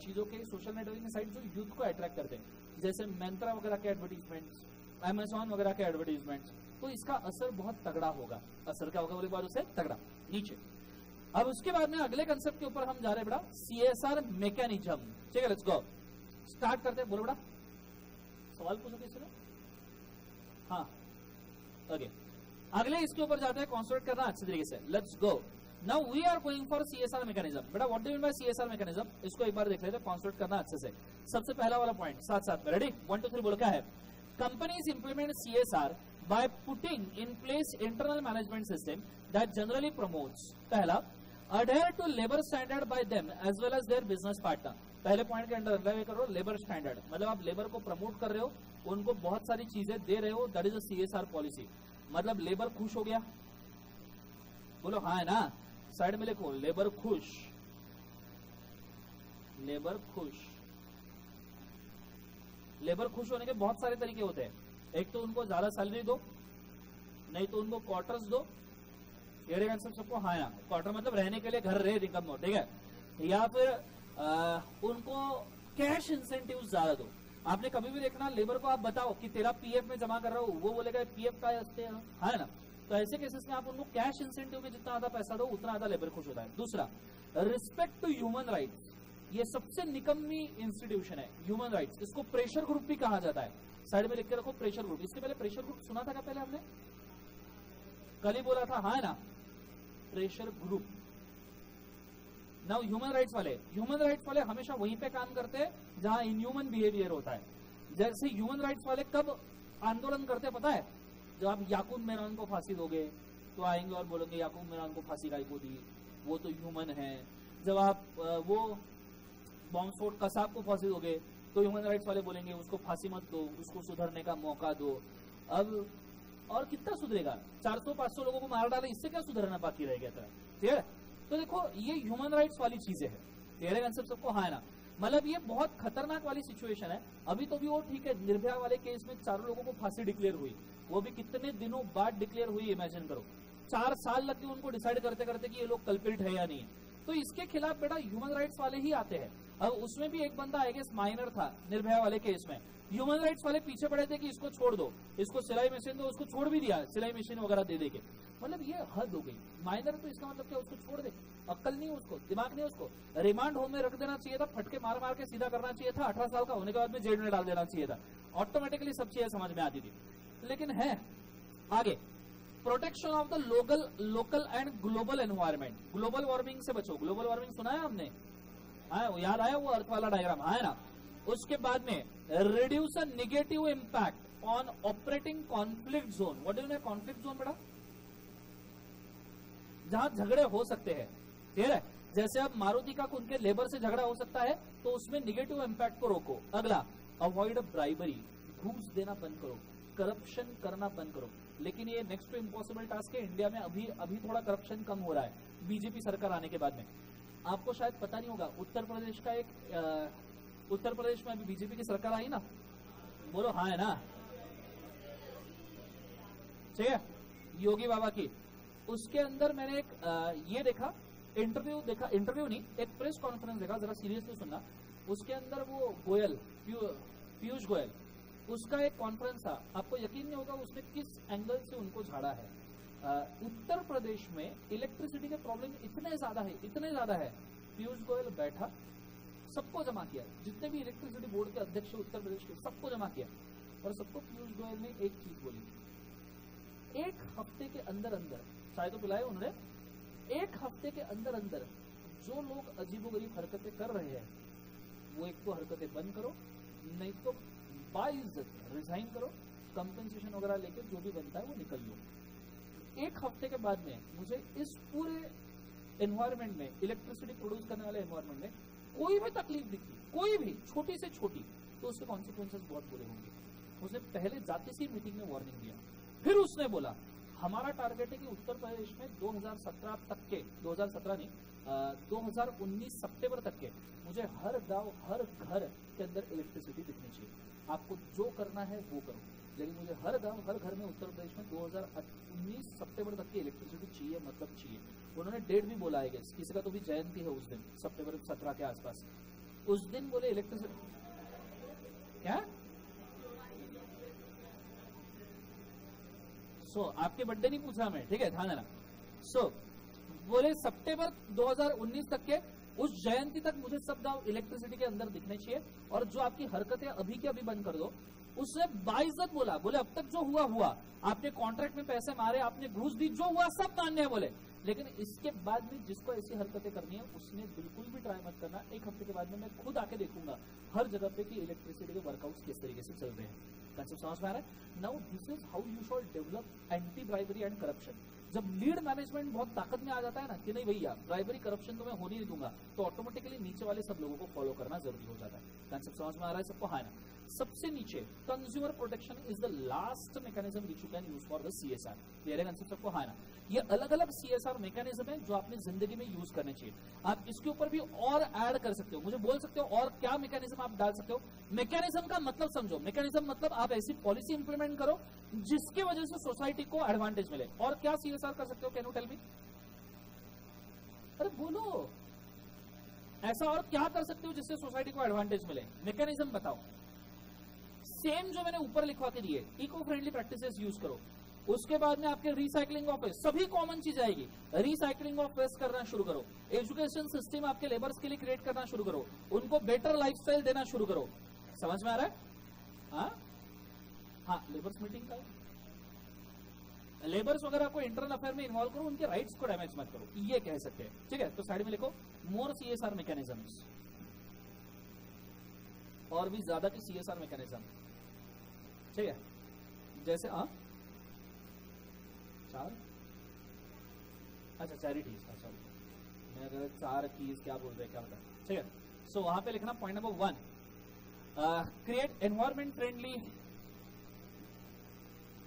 चीजों के, सोशल नेटवर्किंग साइट जो यूथ को अट्रैक्ट करते हैं, जैसे मंत्रा वगैरह के एडवर्टीजमेंट्स, अमेजॉन वगैरह के एडवर्टीजमेंट्स, तो इसका असर बहुत तगड़ा होगा। असर क्या होगा बोले बाद उसे? तगड़ा नीचे। अब उसके बाद में अगले कंसेप्ट के ऊपर हम जा रहे हैं बेटा, CSR मैकेनिज्म। ठीक है, लेट्स गो, स्टार्ट करते हैं। बोलो बेटा, सवाल पूछो किसी ने? हाँ, ओके, अगले इसके ऊपर जाते हैं, कॉन्सेंट्रेट करना अच्छे तरीके से। Let's go, now we are going for CSR mechanism. बेटा what do mean by CSR mechanism, इसको एक बार देख लेते हैं, कॉन्सेंट्रेट करना अच्छे से। सबसे पहला वाला पॉइंट साथ साथ में, रेडी? 1 2 3 बोलो, क्या है? Companies implement CSR by putting in place internal management system that generally promotes, पहला, adhere to labor standard by them as well as their business partner. पहले पॉइंट के अंदर अंडरलाइन करो लेबर स्टैंडर्ड, मतलब आप लेबर को प्रमोट कर रहे हो, उनको बहुत सारी चीजें दे रहे हो, that is a CSR policy. मतलब लेबर खुश हो गया, बोलो हाँ है ना, साइड में लिखो लेबर खुश, लेबर खुश. लेबर खुश होने के बहुत सारे तरीके होते हैं. एक तो उनको ज्यादा सैलरी दो, नहीं तो उनको क्वार्टर्स दो. ये आंसर सबको हाँ है ना, क्वार्टर मतलब रहने के लिए घर रहे इनकम, ठीक है. या फिर उनको कैश इंसेंटिव ज्यादा दो. आपने कभी भी देखना लेबर को आप बताओ कि तेरा पीएफ में जमा कर रहा हूं, वो बोलेगा पीएफ का है ना. तो ऐसे केसेस में आप उनको कैश इंसेंटिव में जितना ज्यादा पैसा दो उतना ज्यादा लेबर खुश होता है. दूसरा, रिस्पेक्ट टू ह्यूमन राइट्स. ये सबसे निकम्मी इंस्टीट्यूशन है ह्यूमन राइट्स. इसको प्रेशर ग्रुप भी कहा जाता है. साइड में लिख के रखो प्रेशर ग्रुप. इसके पहले प्रेशर ग्रुप सुना था क्या पहले हमने? कल ही बोला था हाँ है ना, pressure group. Now human rights वाले हमेशा वहीं पे काम करते हैं जहां इनह्यूमन बिहेवियर होता है. जैसे ह्यूमन राइट्स वाले कब आंदोलन करते हैं पता है? जब आप याकूब मेरान को फांसी दोगे तो आएंगे और बोलेंगे याकूब मेरान को फांसी काहे को दी, वो तो ह्यूमन है. जब आप वो बॉम्बस्फोट कसाब को फांसी दोगे तो ह्यूमन राइट्स वाले बोलेंगे उसको फांसी मत दो, उसको सुधरने का मौका दो. अब और कितना सुधरेगा? 400-500 लोगों को मार डाले, इससे क्या सुधरना बाकी रह गया था? ठीक है. तो देखो ये ह्यूमन राइट्स वाली चीजें है. तेरे आंसर सबको हाँ है ना. मतलब ये बहुत खतरनाक वाली सिचुएशन है. अभी तो भी वो ठीक है, निर्भया वाले केस में 4 लोगों को फांसी डिक्लेयर हुई, वो भी कितने दिनों बाद डिक्लेयर हुई, इमेजिन करो. 4 साल लग गए उनको डिसाइड करते करते कि ये लोग कल्प्रिट है या नहीं. तो इसके खिलाफ बेटा ह्यूमन राइट्स वाले ही आते हैं. अब उसमें भी एक बंदा आई गेस माइनर था निर्भया वाले केस में. ह्यूमन राइट्स वाले पीछे पड़े थे कि इसको छोड़ दो, इसको सिलाई मशीन दो, उसको छोड़ भी दिया सिलाई मशीन वगैरह दे देके. मतलब ये हद हो गई. माइनर तो इसका मतलब क्या, उसको छोड़ दे. अक्ल नहीं उसको, दिमाग नहीं उसको. रिमांड होम में रख देना चाहिए था, फटके मार मार के सीधा करना चाहिए था. 18 साल का होने के बाद में जेल में डाल देना चाहिए था. ऑटोमेटिकली सब चीजें समझ में आती थी. लेकिन है आगे, protection of the local and global environment. Global warming से बचो. ग्लोबल वार्मिंग सुना है हमने? याद आया वो अर्थ वाला डायग्राम, है ना. उसके बाद में reduce a negative impact on operating conflict zone. What do you know conflict zone बेटा? जहां झगड़े हो सकते हैं. ठीक है. जैसे अब मारुति का उनके लेबर से झगड़ा हो सकता है तो उसमें नेगेटिव इंपैक्ट को रोको. अगला, अवॉइड ब्राइबरी. घूस देना बंद करो, करप्शन करना बंद करो. लेकिन ये नेक्स्ट टू इम्पॉसिबल टास्क है. इंडिया में अभी थोड़ा करप्शन कम हो रहा है बीजेपी सरकार आने के बाद में. आपको शायद पता नहीं होगा, उत्तर प्रदेश में अभी बीजेपी की सरकार आई ना, बोलो हाँ है ना, ठीक है, योगी बाबा की. उसके अंदर मैंने एक ये देखा, इंटरव्यू नहीं, एक प्रेस कॉन्फ्रेंस देखा, जरा सीरियसली सुनना. उसके अंदर वो गोयल, पीयूष गोयल, उसका एक कॉन्फ्रेंस था. आपको यकीन नहीं होगा उसने किस एंगल से उनको झाड़ा है. उत्तर प्रदेश में इलेक्ट्रिसिटी के प्रॉब्लम इतने ज्यादा है. पीयूष गोयल बैठा, सबको जमा किया, जितने भी इलेक्ट्रिसिटी बोर्ड के अध्यक्ष उत्तर प्रदेश के, सबको जमा किया, और सबको पीयूष गोयल ने एक चीज बोली. 1 हफ्ते के अंदर चाय तो पिलाए उन्होंने, 1 हफ्ते के अंदर जो लोग अजीबोगरीब हरकतें कर रहे हैं वो एक तो हरकतें बंद करो, नहीं तो बाइज्जत रिजाइन करो, कंपनसेशन वगैरह लेके जो भी बनता है वो निकल लो. 1 हफ्ते के बाद में मुझे इस पूरे एनवायरमेंट में, इलेक्ट्रिसिटी प्रोड्यूस करने वाले एनवायरमेंट में कोई भी तकलीफ दिखी, कोई भी छोटी से छोटी, तो उसके कॉन्सिक्वेंसेस बहुत बुरे होंगे. उसने पहले जाती सी मीटिंग में वार्निंग दिया. फिर उसने बोला हमारा टारगेट है कि उत्तर प्रदेश में 2017 तक के, 2017 नहीं 2019 सितंबर तक के, मुझे हर गांव हर घर के अंदर इलेक्ट्रिसिटी दिखनी चाहिए. आपको जो करना है वो करो, लेकिन मुझे हर गांव हर घर में उत्तर प्रदेश में 2019 सितंबर तक की इलेक्ट्रिसिटी चाहिए, मतलब चाहिए. उन्होंने डेट भी बोला है, किसी का तो भी जयंती है उस दिन, सितंबर 17 के आसपास. उस दिन बोले इलेक्ट्रिसिटी क्या. आपके बर्थडे नहीं पूछा मैं, ठीक है, ध्यान देना. बोले सितंबर 2019 तक के उस जयंती तक मुझे सब गांव इलेक्ट्रिसिटी के अंदर दिखने चाहिए, और जो आपकी हरकतें अभी के अभी बंद कर दो. उसने बाइज्जत बोला, बोले अब तक जो हुआ, आपने कॉन्ट्रैक्ट में पैसे मारे, आपने घूस दी, जो हुआ सब मान्य है. बोले लेकिन इसके बाद में जिसको ऐसी हरकतें करनी है उसने बिल्कुल भी ट्राई मत करना। एक हफ्ते के बाद में मैं खुद आके देखूंगा हर जगह पे कि इलेक्ट्रिसिटी के वर्कआउट्स किस तरीके से चल रहे हैं। कंसेप्ट समझ में आ रहा है? Now this is how you should develop anti bribery and corruption. जब लीड मैनेजमेंट बहुत ताकत में आ जाता है ना कि नहीं भैया ब्राइबरी करप्शन तो मैं होने नहीं दूंगा, तो ऑटोमेटिकली नीचे वाले सब लोगों को फॉलो करना जरूरी हो जाता है। कंसेप्ट समझ में आ रहा है सबको? हाँ ना। सबसे नीचे consumer protection is the last mechanism which you can use for the CSR. Clear है कंसेप्ट सबको? हाँ ना। ये अलग अलग सीएसआर मैकेनिज्म है जो आपने जिंदगी में यूज करने चाहिए। आप इसके ऊपर भी और ऐड कर सकते हो, मुझे बोल सकते हो और क्या मैकेनिज्म आप डाल सकते हो। मैकेनिज्म का मतलब समझो, मैकेनिज्म मतलब आप ऐसी पॉलिसी इंप्लीमेंट करो जिसकी वजह से सोसाइटी को एडवांटेज मिले। और क्या सीएसआर कर सकते हो? Can you tell me? अरे बोलो, ऐसा और क्या कर सकते हो जिससे सोसाइटी को एडवांटेज मिले? मैकेनिज्म बताओ। सेम जो मैंने ऊपर लिखवा के दिए, इको फ्रेंडली प्रैक्टिसेस यूज करो। उसके बाद में आपके रिसाइकलिंग ऑफ वेस्ट, सभी कॉमन चीज आएगी। रिसाइकलिंग ऑफ वेस्ट करना शुरू करो। एजुकेशन सिस्टम आपके लेबर्स के लिए क्रिएट करना शुरू करो। उनको बेटर लाइफस्टाइल देना शुरू करो। समझ में आ रहा है? हाँ, लेबर्स मीटिंग का लेबर्स वगैरह को इंटरनल अफेयर में इन्वॉल्व करो, उनके राइट्स को डैमेज मत करो, ये कह सकते हैं। ठीक है, तो साइड में लिखो मोर सीएसआर मैकेनिज्म्स, और भी ज्यादा की सीएसआर मैकेनिज्म। ठीक है, जैसे चार, अच्छा चैरिटीज, सॉरी मैं अगर 4 कीज क्या बोल रहे हैं क्या बता। ठीक है, सो वहां पे लिखना point number 1, create environment friendly.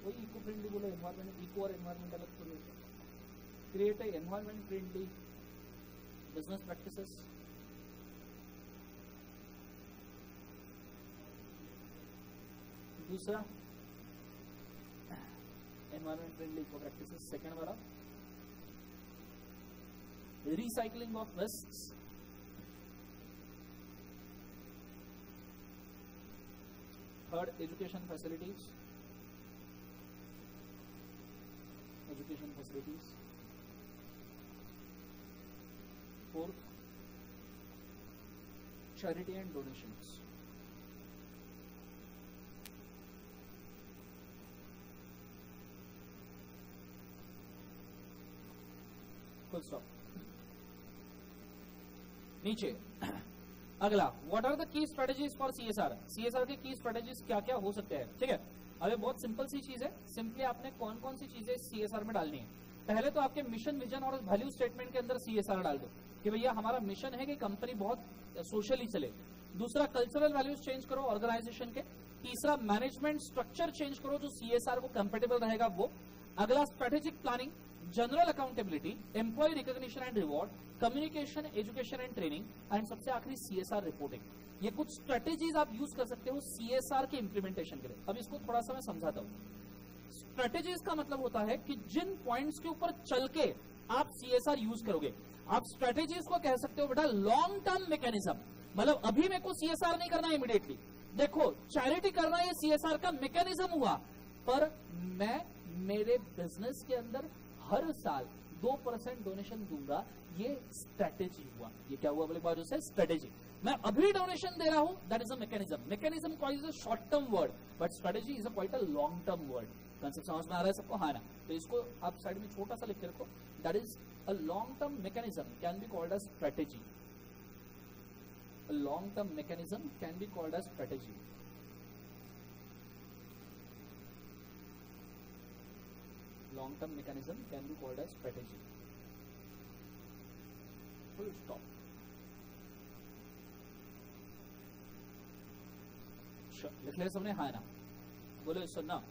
वही इको फ्रेंडली बोलो, एनवायरमेंट, इको और एनवायरमेंट अलग थोड़ी होता है। Create a environment friendly business practices. दूसरा environment friendly eco practices. Second वाला recycling of waste. Third education facilities, fourth charity and donations. Full stop. नीचे अगला, what are the key strategies for CSR. CSR के key strategies क्या क्या हो सकते हैं? ठीक है, अब ये बहुत सिंपल सी चीज है। सिंपली आपने कौन कौन सी चीजें सीएसआर में डालनी है। पहले तो आपके मिशन, विजन और वैल्यू स्टेटमेंट के अंदर सीएसआर डाल दो कि भैया हमारा मिशन है कि कंपनी बहुत सोशली चले। दूसरा, कल्चरल वैल्यूज चेंज करो ऑर्गेनाइजेशन के। तीसरा, मैनेजमेंट स्ट्रक्चर चेंज करो जो सीएसआर को कंपेटेबल रहेगा वो। अगला, strategic planning, general accountability, employee recognition and reward, communication, education and training, and सबसे आखिरी सीएसआर रिपोर्टिंग। ये कुछ स्ट्रेटेजीज आप यूज कर सकते हो सीएसआर के इंप्लीमेंटेशन के लिए। अब इसको थोड़ा सा मैं समझाता हूं। स्ट्रेटेजीज का मतलब होता है कि जिन पॉइंट्स के ऊपर चल के आप सीएसआर यूज करोगे। आप स्ट्रेटेजीज को कह सकते हो बेटा लॉन्ग टर्म मैकेनिज्म। मतलब अभी मेरे को सीएसआर नहीं करना इमीडिएटली, देखो चैरिटी करना ये सीएसआर का मैकेनिज्म हुआ, पर मैं मेरे बिजनेस के अंदर हर साल 2% डोनेशन दूंगा, ये स्ट्रेटेजी हुआ। ये क्या हुआ बोले बाजू से? स्ट्रेटेजी। मैं अभी डोनेशन दे रहा हूं, that is a mechanism. Mechanism quite is a short term word, but strategy is a quite a long term word. Concept समझ में आ रहा है सबको? हाँ ना। तो इसको आप साइड में छोटा सा लिख के रखो, that is a long term mechanism can be called as strategy. A long-term mechanism can be called as strategy. Long-term mechanism can be called as strategy. Full stop. Sure. लिख लिया सबने? हाँ ना। बोलो सुनना।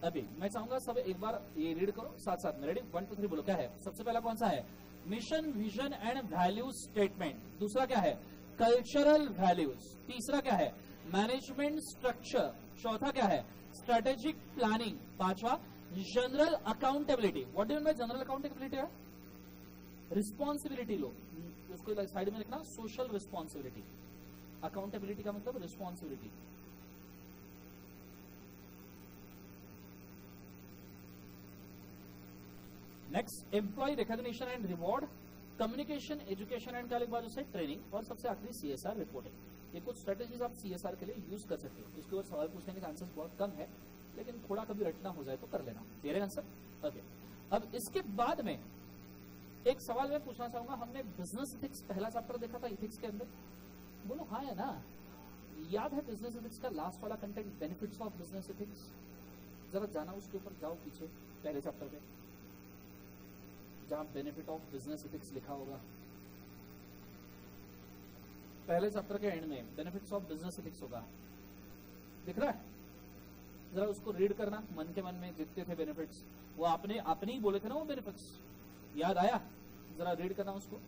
अभी मैं चाहूंगा सब एक बार ये रीड करो साथ साथ में। रेडी? 1 2 3 बोलो। क्या है सबसे पहला? कौन सा है? Mission, vision and value statement. दूसरा क्या है? Cultural values. तीसरा क्या है? Management structure. चौथा क्या है? Strategic planning. पांचवा, general accountability. What do you mean by general accountability? है रिस्पॉन्सिबिलिटी लो, उसको साइड में लिखना सोशल रिस्पॉन्सिबिलिटी। अकाउंटेबिलिटी का मतलब responsibility. Next, employee recognition and reward, communication, education and क्या लिख बाजू से? ट्रेनिंग। और सबसे आखिरी सीएसआर रिपोर्टिंग। ये कुछ स्ट्रेटेजीज आप सीएसआर के लिए यूज कर सकते हो। इसके ऊपर सवाल पूछने के आंसर बहुत कम है, लेकिन थोड़ा कभी रटना हो जाए तो कर लेना। क्लियर है आंसर? ओके। अब इसके बाद में एक सवाल मैं पूछना चाहूंगा, हमने बिजनेस इथिक्स पहला चैप्टर देखा था इथिक्स के अंदर, बोलो हाँ है ना? याद है बिजनेस इथिक्स का लास्ट वाला content, benefits of business ethics? जरा जाना उसके ऊपर, जाओ पीछे पहले चैप्टर पे, जहां बेनिफिट ऑफ बिजनेस इथिक्स लिखा होगा, पहले चैप्टर के एंड में बेनिफिट्स ऑफ बिजनेस इथिक्स होगा, दिख रहा है? जरा उसको रीड करना मन के मन में, जितने थे बेनिफिट्स वो आपने अपने ही बोले थे ना, वो बेनिफिट्स याद आया? जरा रीड करना उसको।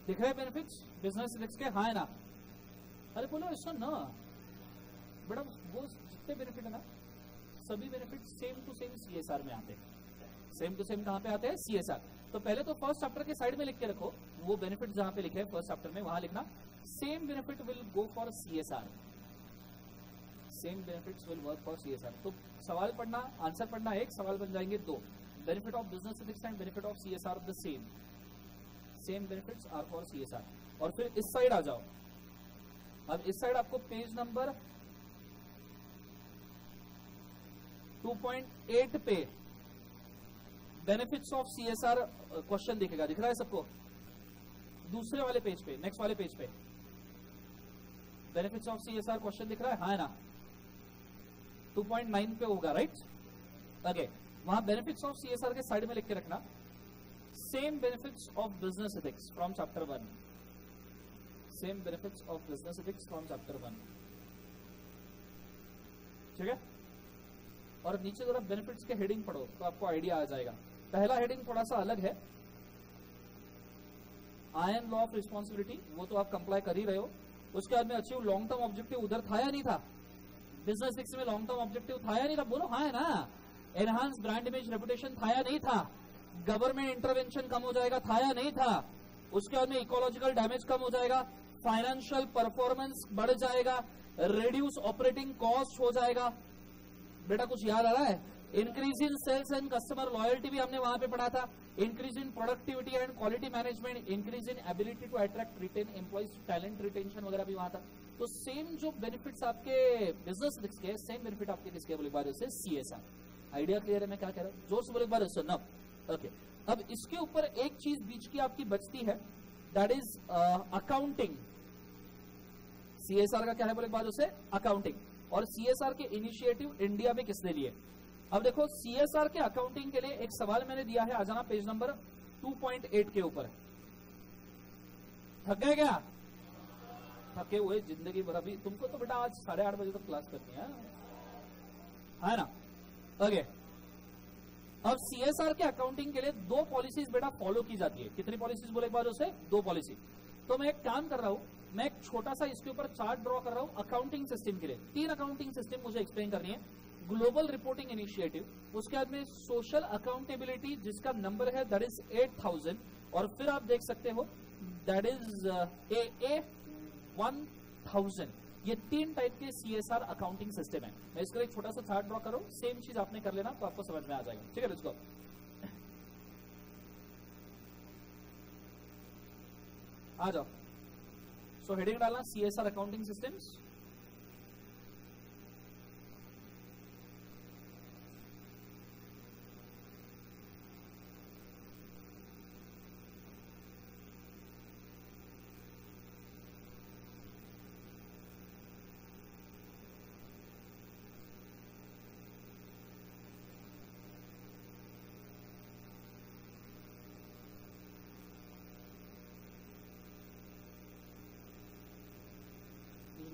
दिख रहे बेनिफिट्स बिजनेस इथिक्स के? हाँ है ना? अरे बोलो ऐसा ना बेटा, वो जितने बेनिफिट है ना, सभी benefit same to same CSR में आते हैं। सेम टू सेम कहां पे आते हैं? सीएसआर। तो पहले तो फर्स्ट चैप्टर के साइड में लिख के रखो, वो बेनिफिट जहां पे लिखे हैं फर्स्ट चैप्टर में, वहां लिखना same benefit will go for CSR, same benefits will work for CSR. तो सवाल पढ़ना, आंसर पढ़ना, एक सवाल बन जाएंगे दो। Benefit of business ethics and benefit of CSR the same, same benefits are for CSR. और फिर इस साइड आ जाओ, अब इस साइड आपको पेज नंबर 2.8 पे बेनिफिट्स ऑफ सीएसआर क्वेश्चन दिखेगा, दिख रहा है सबको? दूसरे वाले पेज पे, नेक्स्ट वाले पेज पे बेनिफिट्स ऑफ सीएसआर क्वेश्चन दिख रहा है, हाँ है ना? 2.9 पे होगा, राइट? ओके, वहां बेनिफिट्स ऑफ सीएसआर के साइड में लिख के रखना same benefits of business ethics from chapter 1, same benefits of business ethics from chapter 1, ठीक है? और नीचे जरा बेनिफिट्स के हेडिंग पढ़ो तो आपको आइडिया आ जाएगा। पहला हेडिंग थोड़ा सा अलग है, आयरन लॉ ऑफ रिस्पॉन्सिबिलिटी, वो तो आप कंप्लाई कर ही रहे हो। उसके बाद में अचीव लॉन्ग टर्म ऑब्जेक्टिव, उधर था या नहीं था? बिजनेस इथिक्स में लॉन्ग टर्म ऑब्जेक्टिव था या नहीं था? बोलो हाँ है ना? एनहांस ब्रांड इमेज रेपुटेशन था या नहीं था? गवर्नमेंट इंटरवेंशन कम हो जाएगा, था या नहीं था? उसके बाद में इकोलॉजिकल डैमेज कम हो जाएगा, फाइनेंशियल परफॉर्मेंस बढ़ जाएगा, रिड्यूस ऑपरेटिंग कॉस्ट हो जाएगा। बेटा कुछ याद आ रहा है? Increase in sales and customer loyalty भी हमने वहां पे पढ़ा था, increase in productivity and quality management, increase in ability to attract retain employees, talent retention वगैरह भी वहां था। तो सेम जो बेनिफिट्स आपके बिजनेस इथिक्स के, सेम बेनिफिट आपके किसके बोले बारे से? सीएसआर। आइडिया क्लियर है मैं क्या कह रहा हूं? जोर से बोले बारे से ना। ओके, अब इसके ऊपर एक चीज बीच की आपकी बचती है, दैट इज अकाउंटिंग। सीएसआर का क्या है बोले बारे से? अकाउंटिंग। और सीएसआर के इनिशिएटिव इंडिया में किसने लिए? अब देखो सीएसआर के अकाउंटिंग के लिए एक सवाल मैंने दिया है, आ जाना पेज नंबर 2.8 के ऊपर। थक गए क्या? थके हुए जिंदगी भर। अभी तुमको तो बेटा आज 8:30 बजे तक क्लास करनी है ना? ओके, अब सीएसआर के अकाउंटिंग के लिए दो पॉलिसीज बेटा फॉलो की जाती है। कितनी पॉलिसीज बोले एक बार उसे? दो पॉलिसी। तो मैं एक काम कर रहा हूं, मैं एक छोटा सा इसके ऊपर चार्ट ड्रॉ कर रहा हूं अकाउंटिंग सिस्टम के लिए। 3 अकाउंटिंग सिस्टम मुझे एक्सप्लेन करनी है। ग्लोबल रिपोर्टिंग इनिशिएटिव, उसके बाद में सोशल अकाउंटेबिलिटी जिसका नंबर है दैट इज 8000, और फिर आप देख सकते हो दैट इज AA 1000। ये 3 टाइप के सीएसआर अकाउंटिंग सिस्टम है। मैं इसका एक छोटा सा चार्ट ड्रॉ करूं, सेम चीज आपने कर लेना तो आपको समझ में आ जाएगा। ठीक है, लेट्स गो। आ जाओ। सो हेडिंग डालना सीएसआर अकाउंटिंग सिस्टम्स।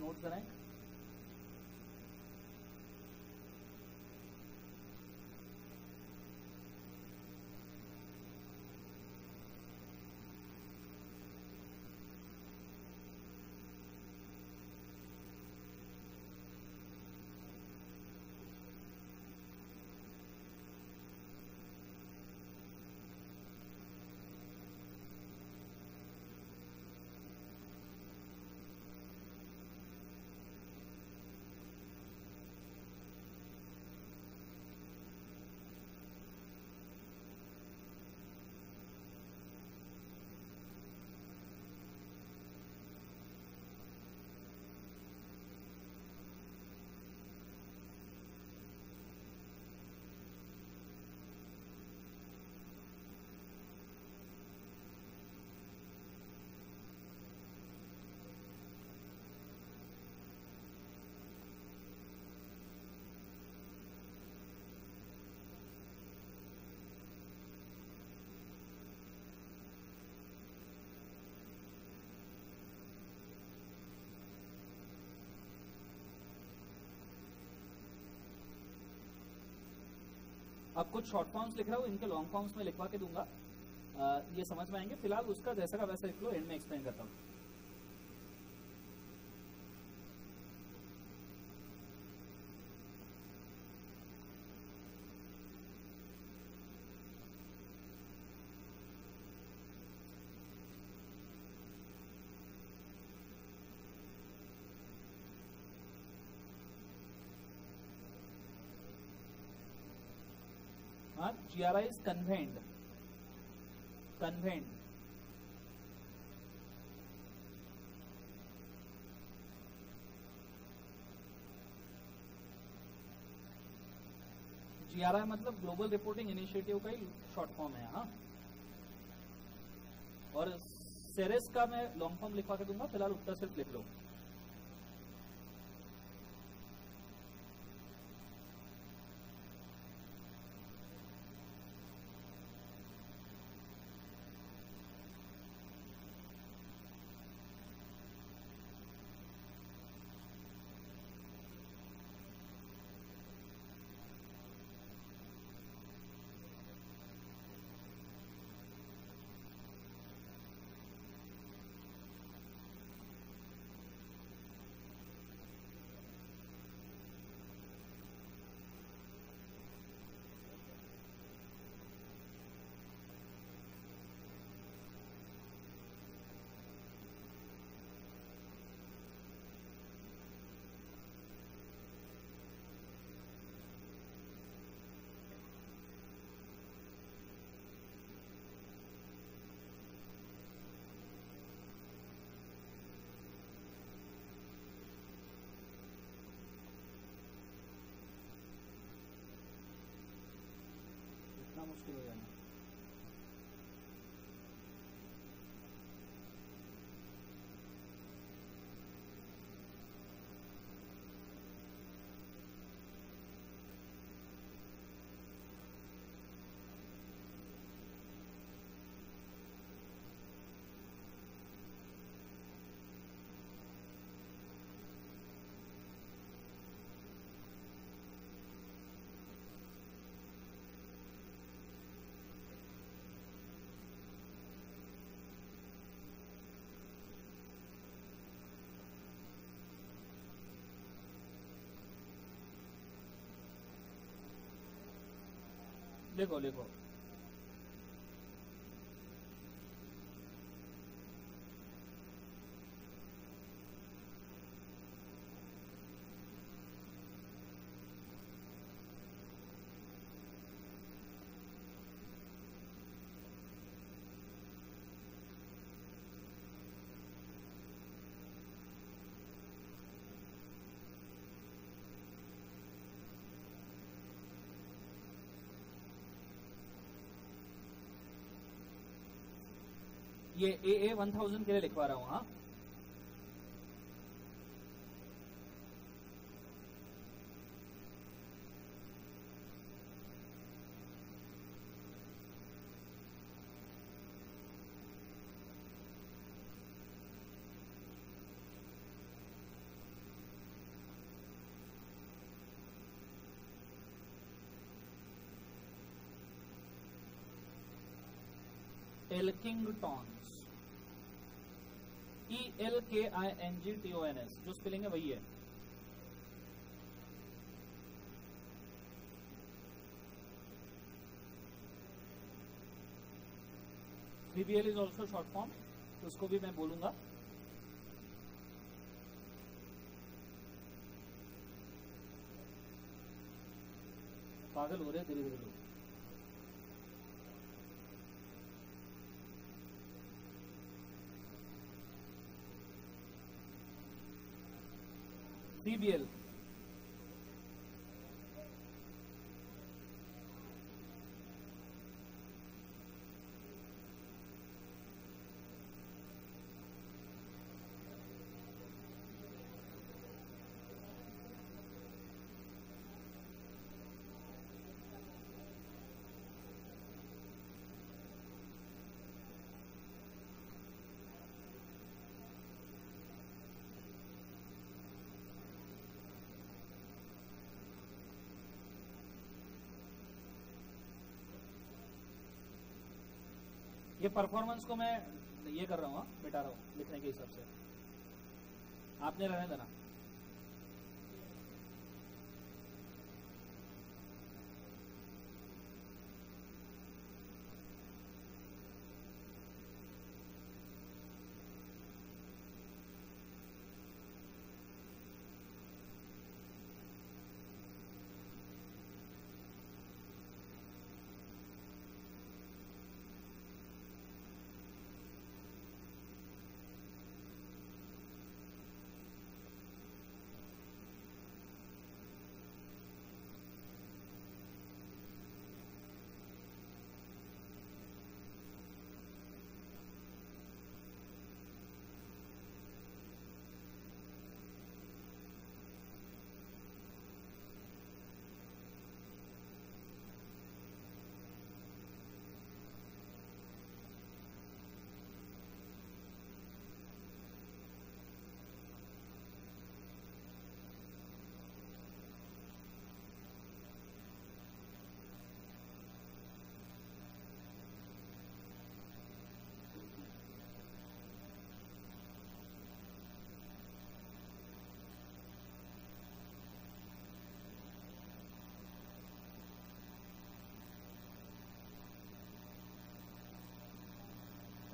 नोट्स बनाए। अब कुछ शॉर्ट फॉर्म्स लिख रहा हूँ, इनके लॉन्ग फॉर्म्स में लिखवा के दूंगा, ये समझ में आएंगे। फिलहाल उसका जैसा का वैसा लिख लो, एंड में एक्सप्लेन करता हूँ। हाँ, GRI is conveyed, conveyed। GRI मतलब ग्लोबल रिपोर्टिंग इनिशिएटिव का ही शॉर्ट फॉर्म है। हाँ, और सेरेस का मैं लॉन्ग फॉर्म लिखवा के दूंगा, फिलहाल उत्तर सिर्फ लिख लो। इतना मुश्किल हो जाना। देखो देखो, ये AA 1000 के लिए लिखवा रहा हूं। हाँ, एल्किंगटॉन्स, ELKINGTONS, जो स्पेलिंग है वही है। BBL is also short form, उसको भी मैं बोलूंगा। पागल हो रहे धीरे धीरे लोग। BBL, ये परफॉर्मेंस को मैं ये कर रहा हूँ, मिटा रहा हूँ लिखने के हिसाब से, आपने रहने देना।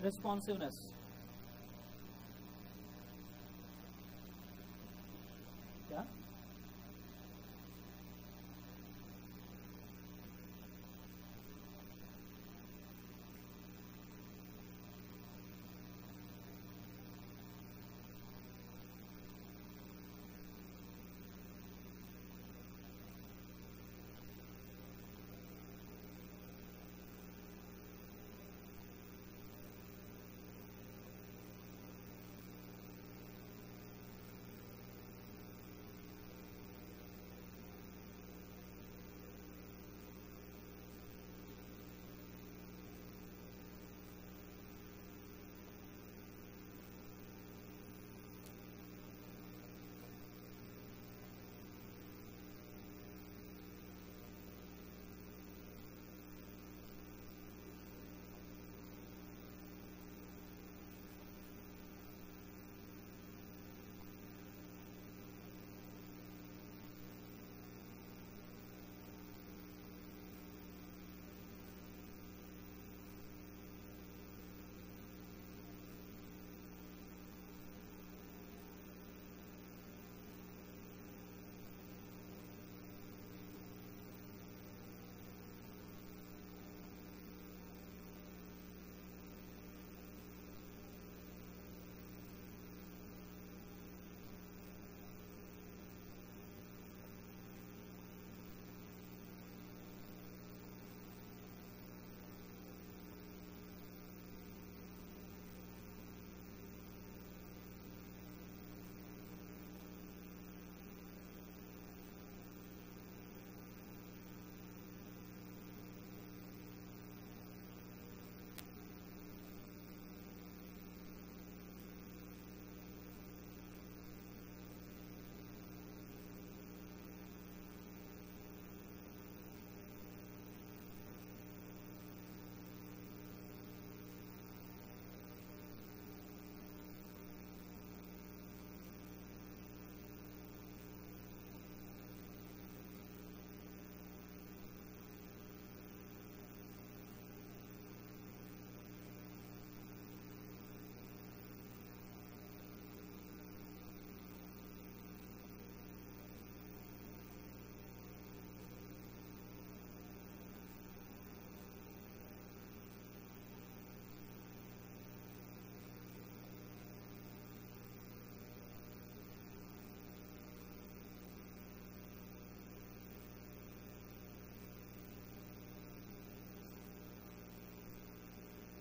रिस्पॉन्सिवनेस, क्या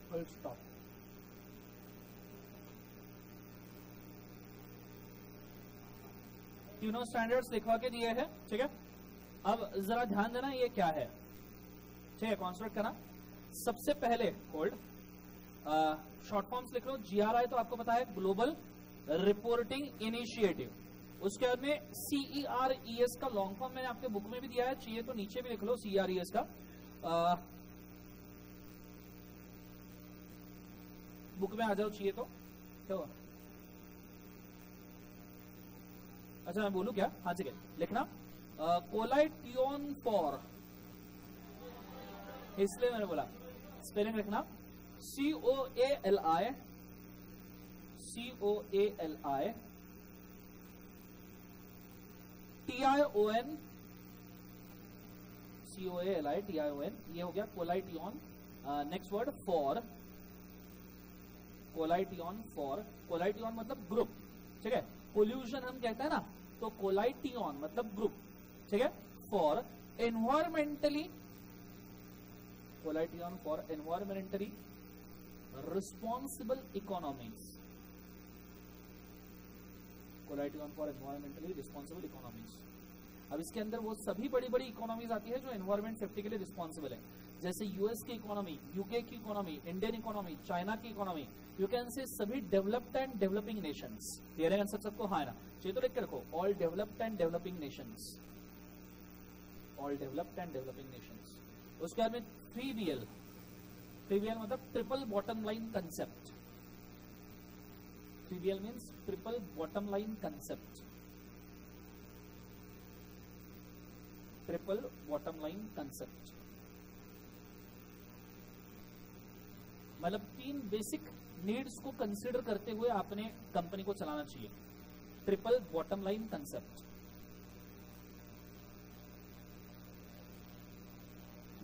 फुल स्टॉप। तीनों स्टैंडर्ड्स लिखवा के दिए हैं, ठीक है। अब जरा ध्यान देना ये क्या है, ठीक है। कॉन्स्ट्रक्ट करना सबसे पहले होल्ड, शॉर्ट फॉर्म्स लिख लो। GRI तो आपको पता है, ग्लोबल रिपोर्टिंग इनिशिएटिव। उसके बाद में CERES का लॉन्ग फॉर्म मैंने आपके बुक में भी दिया है, चाहिए तो नीचे भी लिख लो CERES का। बुक में आ जाओ चाहिए तो क्या हुआ? अच्छा मैं बोलूं क्या? हाँ ठीक है, लिखना कोलाइटियोन फॉर, इसलिए मैंने बोला स्पेलिंग लिखना COALI TION, ये हो गया कोलाइटियोन। नेक्स्ट वर्ड फॉर, कोलाइटियोन फॉर, कोलाइटियोन मतलब ग्रुप, ठीक है। पोल्यूशन हम कहते हैं ना, तो कोलाइटियोन मतलब ग्रुप, ठीक है। For environmentally, coalition for environmentally responsible economies, coalition for environmentally responsible economies. अब इसके अंदर वो सभी बड़ी बड़ी इकोनॉमीज आती है जो एनवायरमेंट सेफ्टी के लिए रिस्पॉन्सिबल है, जैसे यूएस की इकोनॉमी, यूके की इकोनॉमी, इंडियन इकोनॉमी, चाइना की इकोनॉमी, यू कैन से सभी developed and developing Nations. Clear है आंसर सबको? हाँ है ना, चाहिए तो लिख के रखो all developed and developing Nations, all developed and developing Nations. उसके बाद में 3BL, 3BL मतलब triple bottom line concept, 3BL means triple bottom line concept, triple bottom line concept मतलब 3 बेसिक नीड्स को कंसीडर करते हुए आपने कंपनी को चलाना चाहिए, triple bottom line concept.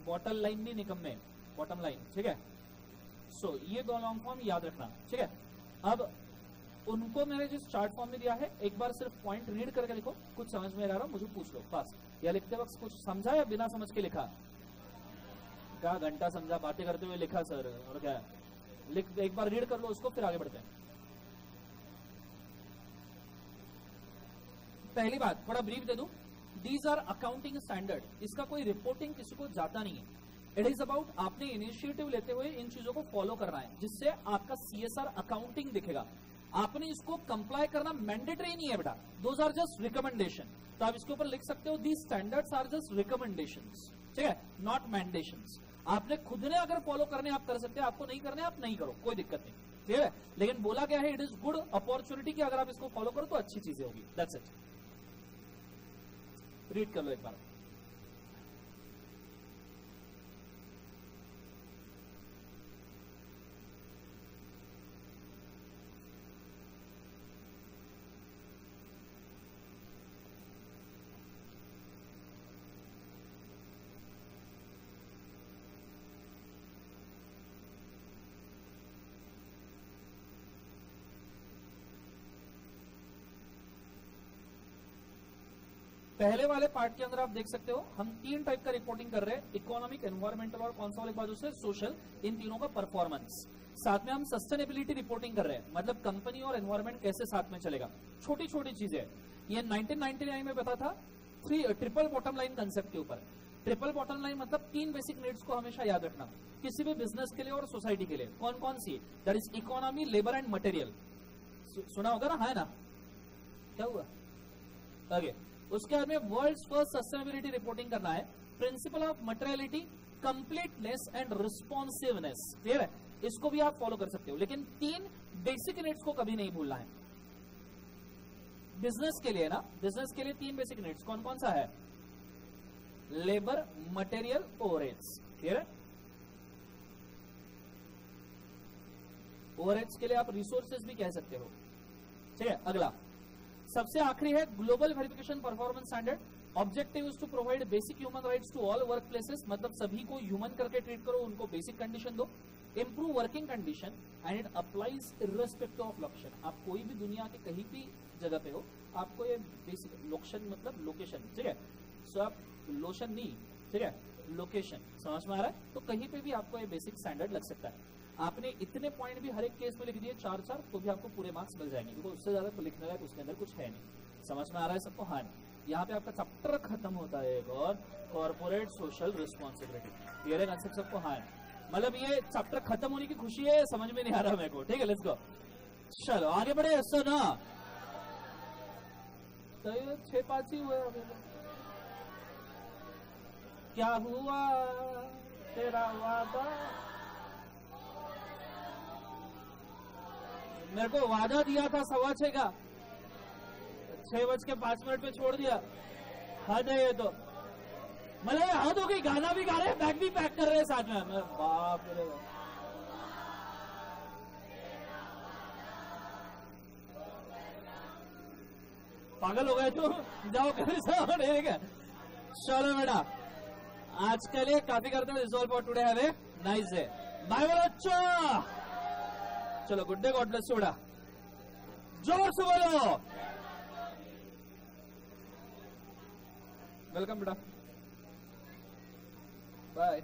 Bottle line भी निकम्मे, बॉटम लाइन, ठीक है। सो ये दो लॉन्ग फॉर्म याद रखना, ठीक है। अब उनको मैंने जिस चार्ट फॉर्म में दिया है, एक बार सिर्फ पॉइंट रीड करके लिखो, कुछ समझ में आ रहा हो मुझे पूछ लो बस, या लिखते वक्त कुछ समझा या बिना समझ के लिखा? क्या घंटा समझा, बातें करते हुए लिखा सर, और क्या है? लिख, एक बार रीड कर लो उसको, फिर आगे बढ़ते हैं। पहली बात थोड़ा ब्रीफ दे दूं, दीज आर अकाउंटिंग स्टैंडर्ड, इसका कोई रिपोर्टिंग किसी को जाता नहीं है। इट इज अबाउट आपने इनिशिएटिव लेते हुए इन चीजों को फॉलो करना है, जिससे आपका CSR अकाउंटिंग दिखेगा। आपने इसको कंप्लाई करना मैंडेटरी नहीं है बेटा, दोज आर जस्ट रिकमेंडेशन। तो आप इसके ऊपर लिख सकते हो the standards are just recommendations, ठीक है, नॉट मैंडेशंस। आपने खुद ने अगर फॉलो करने आप कर सकते हैं, आपको नहीं करने आप नहीं करो, कोई दिक्कत नहीं, ठीक है। लेकिन बोला गया है इट इज गुड अपॉर्चुनिटी कि अगर आप इसको फॉलो करो तो अच्छी चीजें होगी, दैट्स इट। रीड कर लो एक बार। पहले वाले पार्ट के अंदर आप देख सकते हो हम 3 टाइप का रिपोर्टिंग कर रहे हैं, इकोनॉमिक, एनवायरमेंटल और कौन सा वाले बाजू से सोशल, इन तीनों का परफॉर्मेंस। साथ में हम सस्टेनेबिलिटी रिपोर्टिंग कर रहे हैं, मतलब कंपनी और एनवायरमेंट कैसे साथ में चलेगा, छोटी छोटी चीजें। ये 1999 में पता था ट्रिपल बॉटम लाइन कंसेप्ट के ऊपर। ट्रिपल बॉटम लाइन मतलब 3 बेसिक नीड्स को हमेशा याद रखना किसी भी बिजनेस के लिए और सोसाइटी के लिए। कौन कौन सी? That is economy, labour and material. सुना होगा ना, है ना? क्या हुआ आगे? उसके बाद में वर्ल्ड्स फर्स्ट सस्टेनेबिलिटी रिपोर्टिंग करना है, principle of materiality, completeness and responsiveness. Clear है? इसको भी आप फॉलो कर सकते हो, लेकिन 3 बेसिक नीड्स को कभी नहीं भूलना है। बिजनेस के लिए ना, बिजनेस के लिए 3 बेसिक नीड्स कौन कौन सा है? Labour, material, overheads. क्लियर है? ओवरहेड्स के लिए आप रिसोर्सेज भी कह सकते हो, ठीक है। अगला सबसे आखिरी है global verification performance standard. Objective is to provide basic human rights to all work places, मतलब सभी को ह्यूमन करके ट्रीट करो, उनको बेसिक कंडीशन दो। Improve working condition and it applies irrespective of location. आप कोई भी दुनिया के कहीं भी जगह पे हो, आपको ये बेसिक लोकेशन मतलब लोकेशन, ठीक है। सो आप लोशन नहीं, ठीक है, लोकेशन समझ में आ रहा है? तो कहीं पे भी आपको ये बेसिक स्टैंडर्ड लग सकता है। आपने इतने पॉइंट भी हर एक केस में लिख दिए 4-4, तो भी आपको पूरे मार्क्स मिल जाएंगे, क्योंकि उससे ज्यादा तो लिखने लायक उसके अंदर कुछ है नहीं। समझ में आ रहा है सबको? हाँ। यहाँ पे आपका चैप्टर खत्म होता है एक और, कॉर्पोरेट सोशल रिस्पॉन्सिबिलिटी। ये कंसेप्ट सबको हाँ, मतलब ये चैप्टर खत्म होने की खुशी है, समझ में नहीं आ रहा मेरे को, ठीक है। लेट्स गो, चलो आगे बढ़े। सुना तो 6-5 ही हुए अभी। क्या हुआ तेरा वादा, मेरे को वादा दिया था 6:15 का, 6:05 पे छोड़ दिया। हद है ये तो, मतलब हद हो गई। गाना भी गा रहे हैं, बैग भी पैक कर रहे हैं साथ में। बाप रे, पागल हो गए तुम, जाओ कभी से। ठीक है, चलो बेटा, आज के लिए काफी करते हैं। Resolve for today, have a nice day. Bye बोलो अच्छा। चलो good day, God bless you बेटा, जोर से बोलो। वेलकम बेटा, बाय।